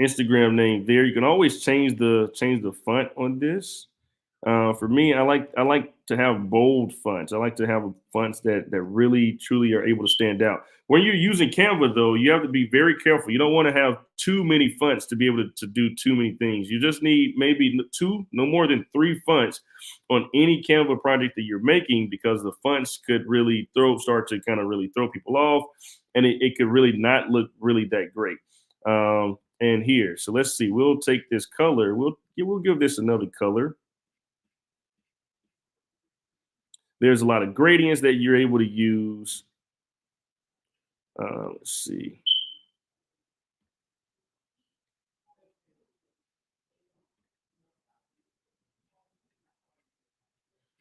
Instagram name there. You can always change the font on this. For me, I like to have bold fonts. I like to have fonts that really truly are able to stand out. When you're using Canva, though, you have to be very careful. You don't want to have too many fonts to be able to do too many things. You just need maybe two, no more than 3 fonts on any Canva project that you're making, because the fonts could really start to kind of really throw people off, and it could really not look really that great. And here, so let's see. We'll take this color. We'll give this another color. There's a lot of gradients that you're able to use. Let's see.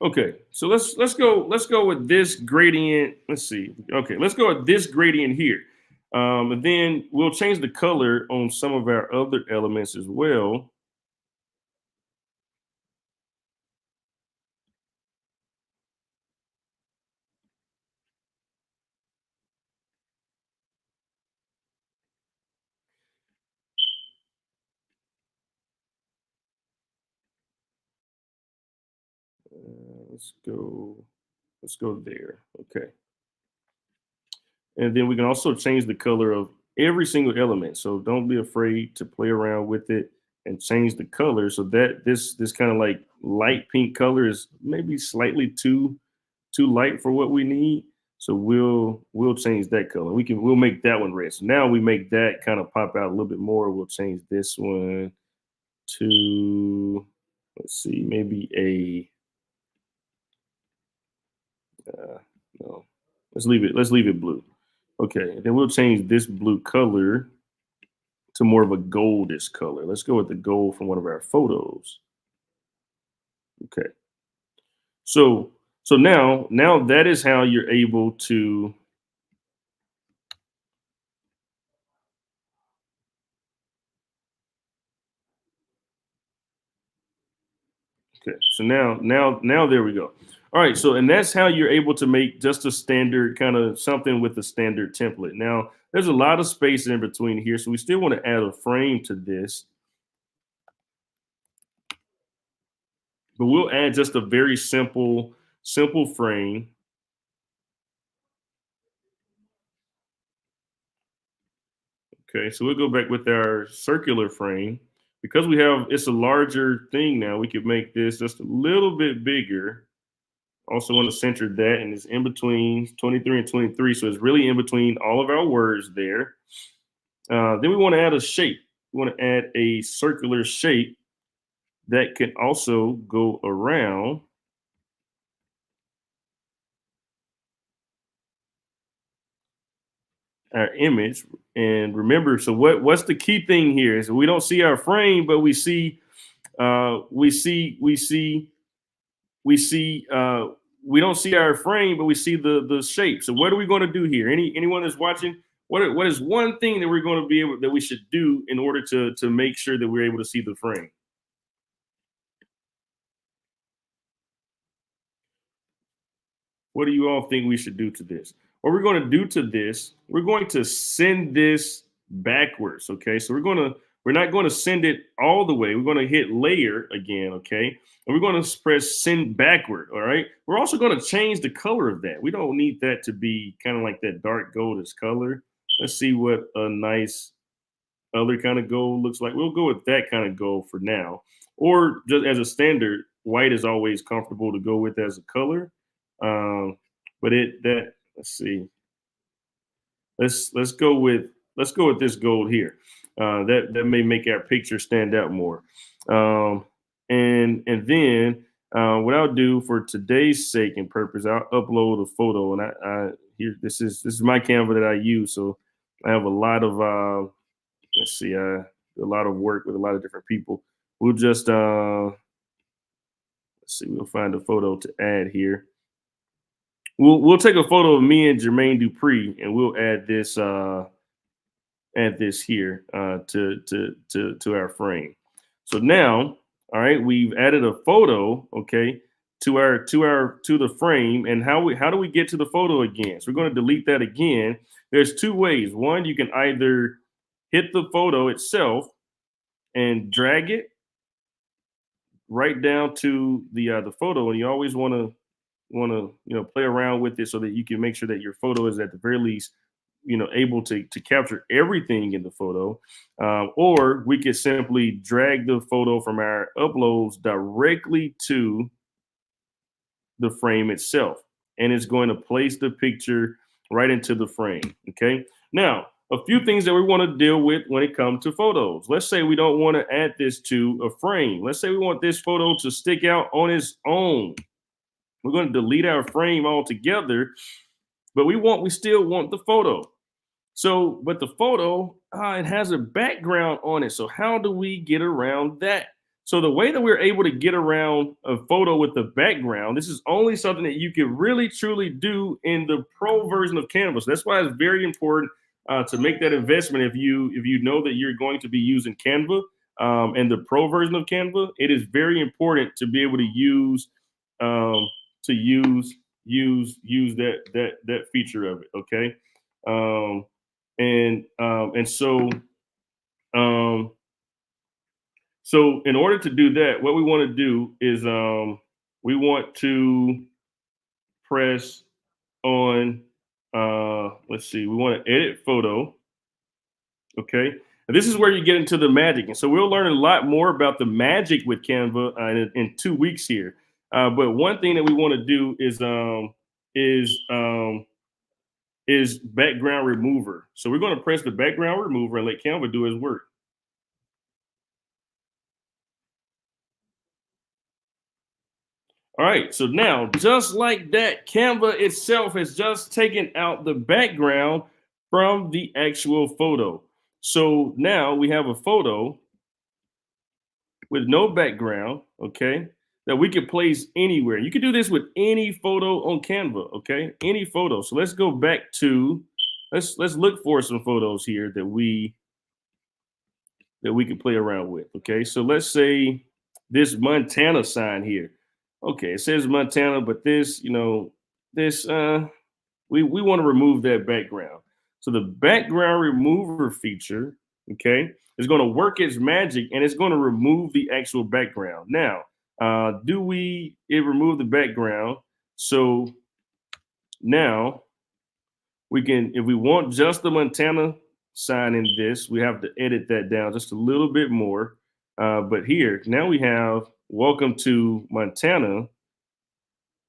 Okay, so let's go with this gradient. Let's see. Okay, let's go with this gradient here. And then we'll change the color on some of our other elements as well. Let's go there. Okay. And then we can also change the color of every single element. So don't be afraid to play around with it and change the color so that this kind of like light pink color is maybe slightly too light for what we need. So we'll change that color. We'll make that one red. So now we make that kind of pop out a little bit more. We'll change this one to, let's see, maybe no, let's leave it blue. Okay, then we'll change this blue color to more of a goldish color. Let's go with the gold from one of our photos. Okay. So now that is how you're able to okay. So now there we go. All right, so and that's how you're able to make just a standard kind of something with a standard template. Now, there's a lot of space in between here, so we still want to add a frame to this. But we'll add just a very simple frame. Okay, so we'll go back with our circular frame. Because it's a larger thing now, we could make this just a little bit bigger. Also want to center that, and it's in between 23 and 23. So it's really in between all of our words there. Then we want to add a shape. We want to add a circular shape that can also go around our image. And remember, so what's the key thing here is we don't see our frame, but we see we don't see our frame, but we see the shape. So what are we going to do here? Anyone that's watching, what is one thing that we're going to be able that we should do in order to make sure that we're able to see the frame? What do you all think we should do to this? What we're going to do to this, we're going to send this backwards. Okay, so we're not going to send it all the way. We're going to hit layer again. Okay, and we're going to press send backward. All right. We're also going to change the color of that. We don't need that to be kind of like that dark goldish color. Let's see what a nice other kind of gold looks like. We'll go with that kind of gold for now. Or just as a standard, white is always comfortable to go with as a color. But let's see. Let's go with this gold here. That may make our picture stand out more. And then what I'll do for today's sake and purpose, I'll upload a photo. And I here this is my Canva that I use. So I have a lot of let's see, a lot of work with a lot of different people. We'll just let's see, we'll find a photo to add here. We'll take a photo of me and Jermaine Dupree, and we'll add this here to our frame. So now, all right, we've added a photo, okay, to the frame. And how do we get to the photo again? So we're going to delete that again. There's two ways. One, you can either hit the photo itself and drag it right down to the photo, and you always want to play around with it so that you can make sure that your photo is at the very least able to capture everything in the photo. Or we could simply drag the photo from our uploads directly to the frame itself, and it's going to place the picture right into the frame. Okay, now a few things that we want to deal with when it comes to photos. Let's say we don't want to add this to a frame. Let's say we want this photo to stick out on its own. We're going to delete our frame altogether, but we still want the photo. So, but the photo, it has a background on it. So how do we get around that? So the way that we're able to get around a photo with the background, this is only something that you can really truly do in the pro version of Canva. So that's why it's very important to make that investment. If you know that you're going to be using Canva and the pro version of Canva, it is very important to be able to use that feature of it. Okay. So in order to do that, what we want to do is we want to press on let's see, we want to edit photo. Okay. And this is where you get into the magic. And so we'll learn a lot more about the magic with Canva in 2 weeks here. But one thing that we want to do is background remover. So we're going to press the background remover and let Canva do his work. All right, so now just like that, Canva itself has just taken out the background from the actual photo. So now we have a photo with no background, okay, that we could place anywhere. You can do this with any photo on Canva, okay, any photo. So let's go back to, let's look for some photos here that we can play around with, okay. So let's say this Montana sign here. Okay, it says Montana, but this, we want to remove that background. So the background remover feature, okay, is going to work its magic, and it's going to remove the actual background. Now, it remove the background? So now we can, if we want just the Montana sign in this, we have to edit that down just a little bit more. But here, now we have welcome to Montana.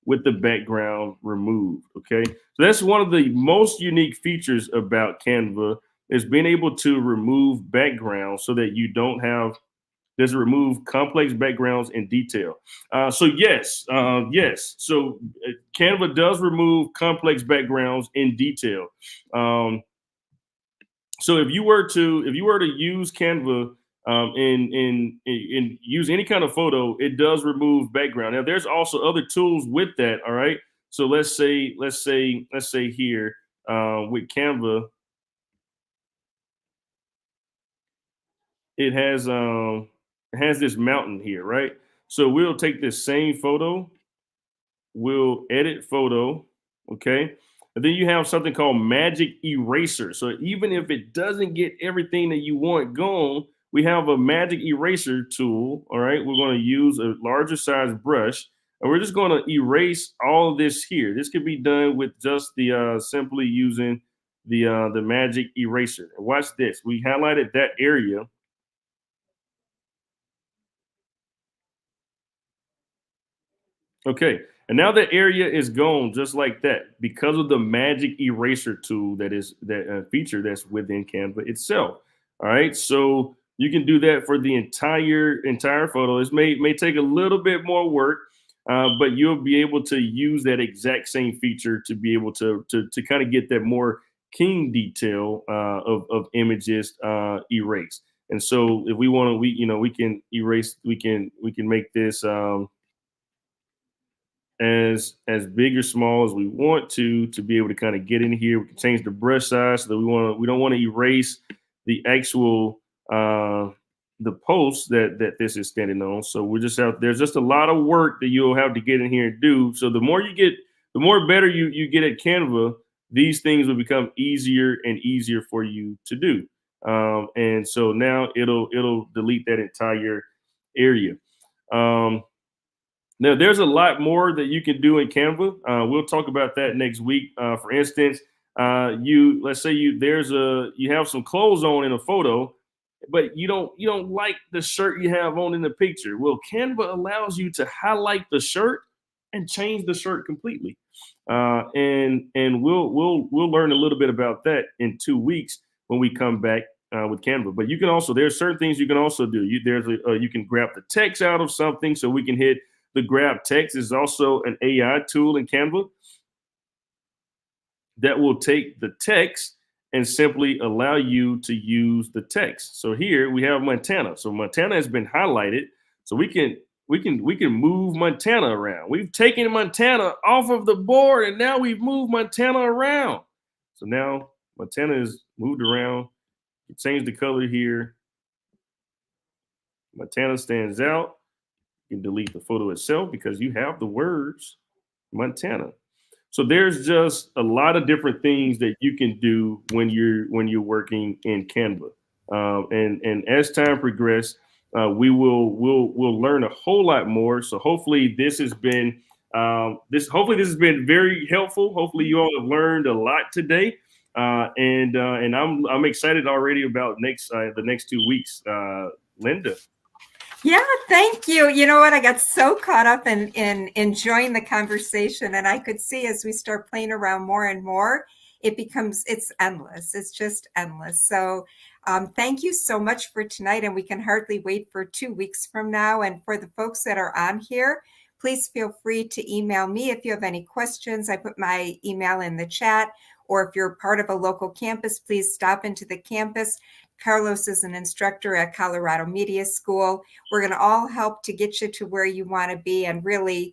with the background removed. Okay, so that's one of the most unique features about Canva is being able to remove backgrounds so that you don't have does remove complex backgrounds in detail. So yes, yes. So Canva does remove complex backgrounds in detail. Um, so if you were to use Canva in use any kind of photo, it does remove background. Now there's also other tools with that. All right. So let's say here with Canva, it has this mountain here, right? So we'll take this same photo, we'll edit photo, okay? And then you have something called magic eraser. So even if it doesn't get everything that you want gone, we have a magic eraser tool, all right? We're going to use a larger size brush, and we're just going to erase all of this here. This could be done with just the simply using the magic eraser. And watch this. We highlighted that area. Okay, and now the area is gone just like that because of the magic eraser tool that feature that's within Canva itself. All right, so you can do that for the entire photo. This may take a little bit more work, but you'll be able to use that exact same feature to be able to kind of get that more keen detail of images erased. And so if we want to, we can erase, we can make this. As big or small as we want to be able to kind of get in here. We can change the brush size so that we don't want to erase the actual the post that this is standing on. So we're just out there's just a lot of work that you'll have to get in here and do. So the more you get, the more better you get at Canva, these things will become easier and easier for you to do. And so now it'll delete that entire area. Now, there's a lot more that you can do in Canva. We'll talk about that next week. For instance, let's say you have some clothes on in a photo, but you don't like the shirt you have on in the picture. Well, Canva allows you to highlight the shirt and change the shirt completely. And we'll learn a little bit about that in 2 weeks when we come back with Canva. But you can also there's certain things you can also do. You can grab the text out of something, so we can hit. The grab text is also an AI tool in Canva that will take the text and simply allow you to use the text. So here we have Montana. So Montana has been highlighted. So we can move Montana around. We've taken Montana off of the board and now we've moved Montana around. So now Montana is moved around. You change the color here. Montana stands out. You can delete the photo itself because you have the words Montana. So there's just a lot of different things that you can do when you're working in Canva. And as time progresses, we'll learn a whole lot more. So hopefully this has been very helpful. Hopefully you all have learned a lot today. And I'm excited already about the next 2 weeks. Linda. Yeah, thank you. You know what? I got so caught up in enjoying the conversation, and I could see as we start playing around more and more, it's endless. It's just endless. So thank you so much for tonight, and we can hardly wait for 2 weeks from now. And for the folks that are on here, please feel free to email me if you have any questions. I put my email in the chat, or if you're part of a local campus, please stop into the campus. Carlos is an instructor at Colorado Media School. We're going to all help to get you to where you want to be and really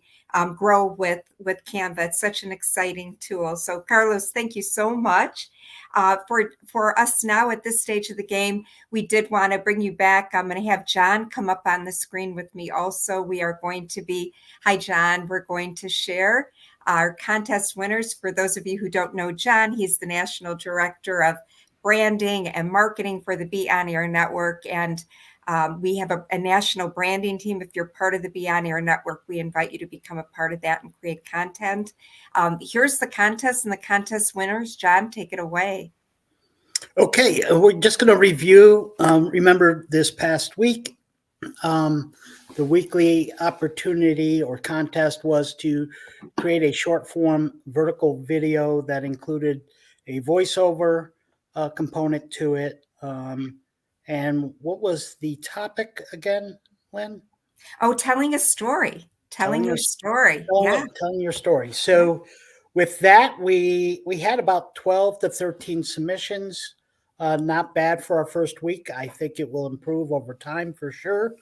grow with Canva. It's such an exciting tool. So Carlos, thank you so much. For us now at this stage of the game, we did want to bring you back. I'm going to have John come up on the screen with me also. We are going to be, hi John, we're going to share our contest winners. For those of you who don't know John, he's the National Director of Branding and Marketing for the Be On Air Network. And we have a national branding team. If you're part of the Be On Air Network, we invite you to become a part of that and create content. Here's the contest and the contest winners. John, take it away. Okay, we're just going to review. Remember this past week, The weekly opportunity or contest was to create a short form vertical video that included a voiceover component to it. And what was the topic again, Lynn? Oh, telling a story. Telling your story. Yeah. Telling your story. So with that, we had about 12 to 13 submissions. Not bad for our first week. I think it will improve over time for sure.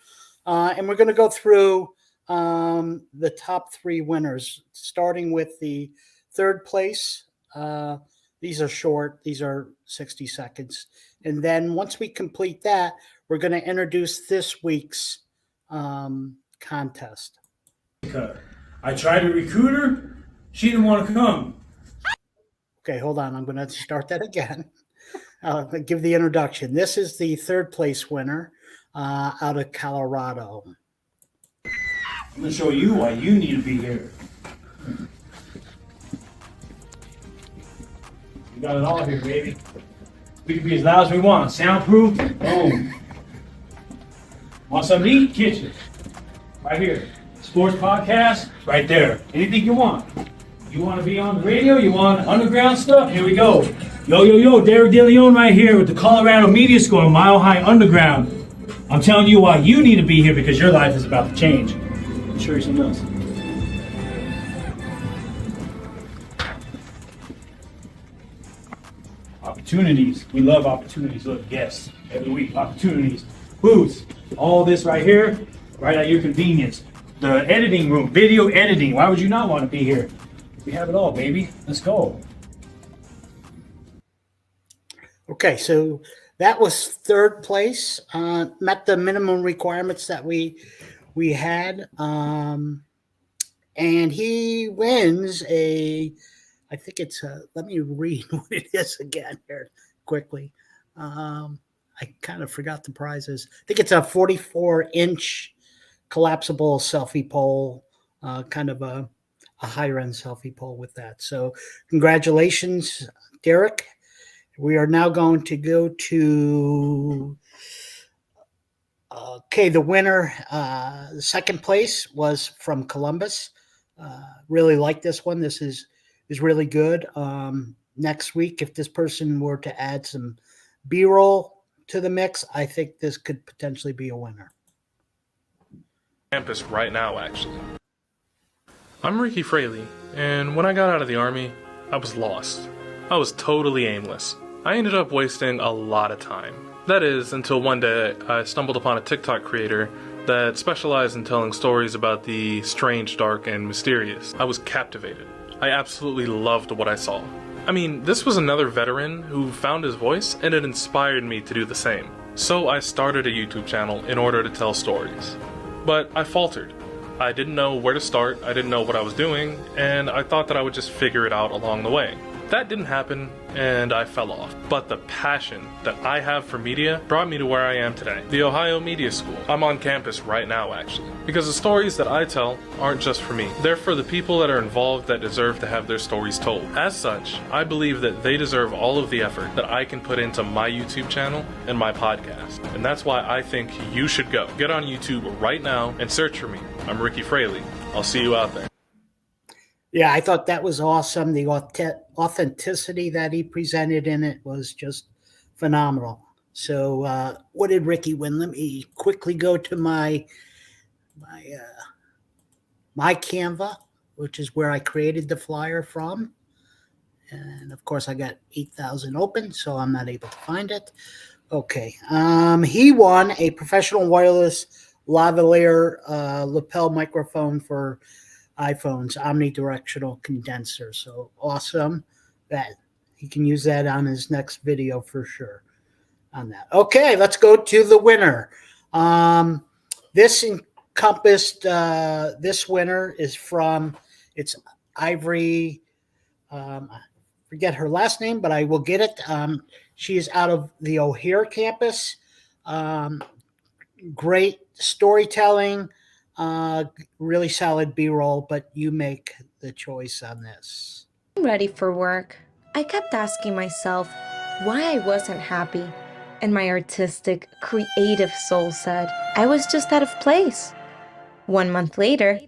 And we're going to go through the top 3 winners, starting with the third place. These are short. These are 60 seconds. And then once we complete that, we're going to introduce this week's contest. I tried to recruit her. She didn't want to come. Okay, hold on. I'm going to start that again. I'll give the introduction. This is the third place winner out of Colorado. I'm going to show you why you need to be here. We got it all here, baby. We can be as loud as we want. Soundproof. Boom. Want something to eat? Kitchen. Right here. Sports podcast. Right there. Anything you want. You want to be on the radio? You want underground stuff? Here we go. Yo, Derek DeLeon right here with the Colorado Media School on Mile High Underground. I'm telling you why you need to be here, because your life is about to change. I'll show you something else. Opportunities. We love opportunities. Look, yes, every week, opportunities. Booths. All this right here, right at your convenience. The editing room, video editing. Why would you not want to be here? We have it all, baby. Let's go. Okay, so that was third place. Met the minimum requirements that we had, and he wins I think it's let me read what it is again here quickly. I kind of forgot the prizes. I think it's a 44-inch collapsible selfie pole, kind of a higher-end selfie pole with that. So congratulations, Derek. We are now going to go to, the winner, the second place was from Columbus. Really like this one. This is really good. Next week, if this person were to add some B-roll to the mix, I think this could potentially be a winner. Campus right now, actually. I'm Ricky Fraley, and when I got out of the Army, I was lost. I was totally aimless. I ended up wasting a lot of time. That is, until one day I stumbled upon a TikTok creator that specialized in telling stories about the strange, dark, and mysterious. I was captivated. I absolutely loved what I saw. I mean, this was another veteran who found his voice, and it inspired me to do the same. So I started a YouTube channel in order to tell stories. But I faltered. I didn't know where to start, I didn't know what I was doing, and I thought that I would just figure it out along the way. That didn't happen, and I fell off. But the passion that I have for media brought me to where I am today, the Ohio Media School. I'm on campus right now, actually. Because the stories that I tell aren't just for me. They're for the people that are involved that deserve to have their stories told. As such, I believe that they deserve all of the effort that I can put into my YouTube channel and my podcast. And that's why I think you should go. Get on YouTube right now and search for me. I'm Ricky Fraley. I'll see you out there. Yeah, I thought that was awesome. The authenticity that he presented in it was just phenomenal. So what did Ricky win? Let me quickly go to my Canva, which is where I created the flyer from. And of course, I got 8,000 open, so I'm not able to find it. Okay. He won a professional wireless lavalier lapel microphone for iPhone's omnidirectional condenser. So awesome that he can use that on his next video for sure on that. Okay, let's go to the winner. This encompassed, this winner is from, it's Ivory, I forget her last name, but I will get it. She is out of the O'Hare campus. Great storytelling. Really solid B-roll, but you make the choice on this. I'm ready for work. I kept asking myself why I wasn't happy, and my artistic, creative soul said I was just out of place. 1 month later,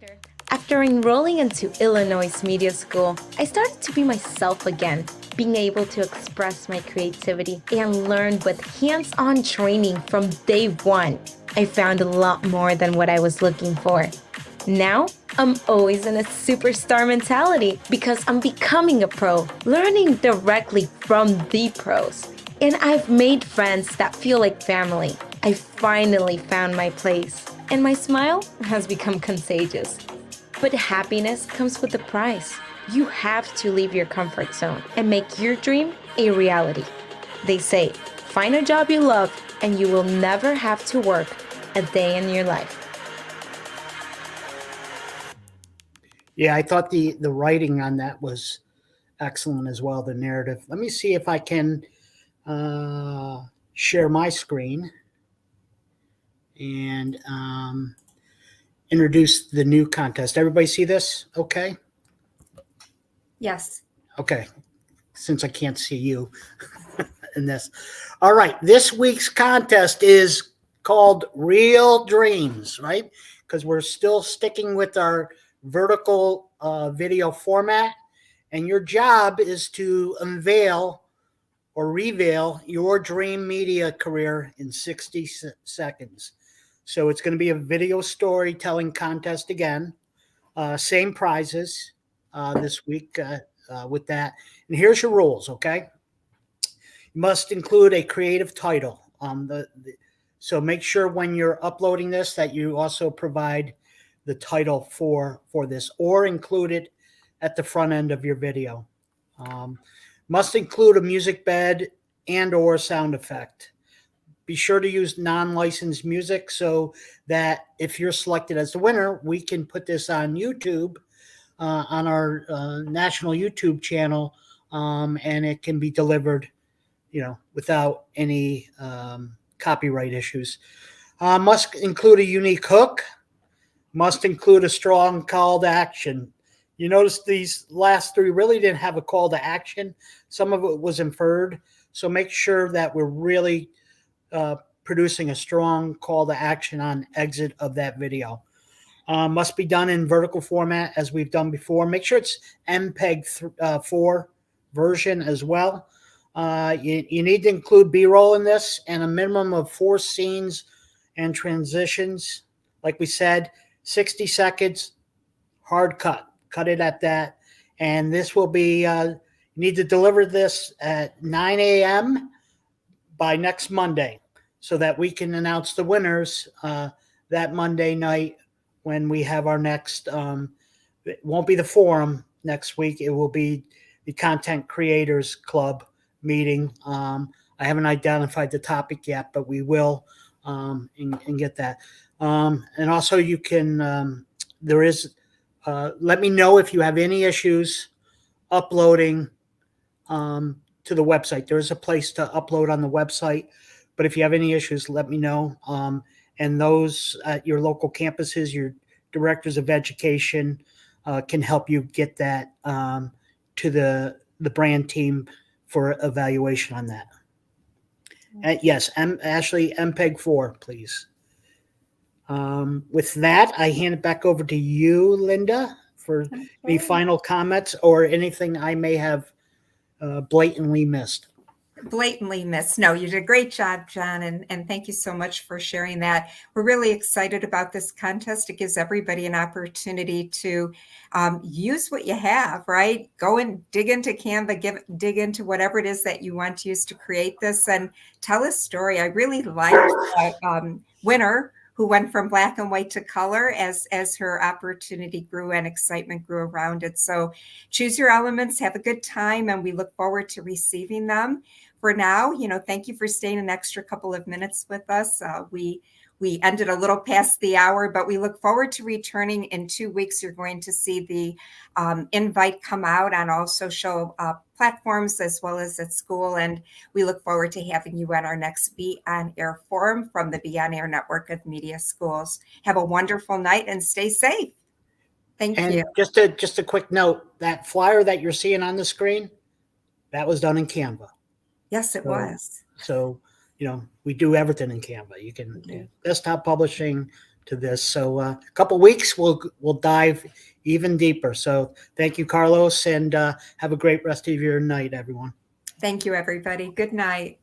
after enrolling into Illinois Media School, I started to be myself again, being able to express my creativity and learn with hands-on training from day one. I found a lot more than what I was looking for. Now, I'm always in a superstar mentality because I'm becoming a pro, learning directly from the pros. And I've made friends that feel like family. I finally found my place, and my smile has become contagious. But happiness comes with a price. You have to leave your comfort zone and make your dream a reality. They say, find a job you love and you will never have to work a day in your life. Yeah, I thought the writing on that was excellent as well, the narrative. Let me see if I can share my screen and introduce the new contest. Everybody see this? Okay. Yes. Okay. Since I can't see you in this. All right. This week's contest is called Real Dreams, right? Because we're still sticking with our vertical video format. And your job is to unveil or reveal your dream media career in 60 seconds. So it's going to be a video storytelling contest again. Same prizes this week with that. And here's your rules, okay? You must include a creative title. So make sure when you're uploading this that you also provide the title for this, or include it at the front end of your video. Must include a music bed and or sound effect. Be sure to use non-licensed music so that if you're selected as the winner, we can put this on YouTube, on our national YouTube channel, and it can be delivered, without any copyright issues. Must include a unique hook. Must include a strong call to action. You notice these last three really didn't have a call to action. Some of it was inferred. So make sure that we're really producing a strong call to action on exit of that video. Must be done in vertical format as we've done before. Make sure it's MPEG 4 version as well. You need to include B-roll in this and a minimum of 4 scenes and transitions. Like we said, 60 seconds, hard cut. Cut it at that. And this will be, you need to deliver this at 9 a.m. by next Monday so that we can announce the winners that Monday night when we have our next, it won't be the forum next week. It will be the Content Creators Club meeting. I haven't identified the topic yet, but we will and get that. And also you can, let me know if you have any issues uploading to the website. There is a place to upload on the website, but if you have any issues, let me know. And those at your local campuses, your directors of education can help you get that to the brand team for evaluation on that. Yes, Ashley, MPEG 4, please. With that, I hand it back over to you, Linda, for any final comments or anything I may have blatantly missed. Blatantly missed. No, you did a great job, John, and thank you so much for sharing that. We're really excited about this contest. It gives everybody an opportunity to use what you have, right? Go and dig into Canva, dig into whatever it is that you want to use to create this and tell a story. I really liked that winner who went from black and white to color as her opportunity grew and excitement grew around it. So choose your elements, have a good time, and we look forward to receiving them. For now, thank you for staying an extra couple of minutes with us. We ended a little past the hour, but we look forward to returning in 2 weeks. You're going to see the invite come out on all social platforms as well as at school. And we look forward to having you at our next Be On Air forum from the Be On Air Network of Media Schools. Have a wonderful night and stay safe. Thank you. Just a quick note, that flyer that you're seeing on the screen, that was done in Canva. Yes, it was. So, we do everything in Canva. You can do desktop publishing, to this. So a couple weeks, we'll dive even deeper. So thank you, Carlos, and have a great rest of your night, everyone. Thank you, everybody. Good night.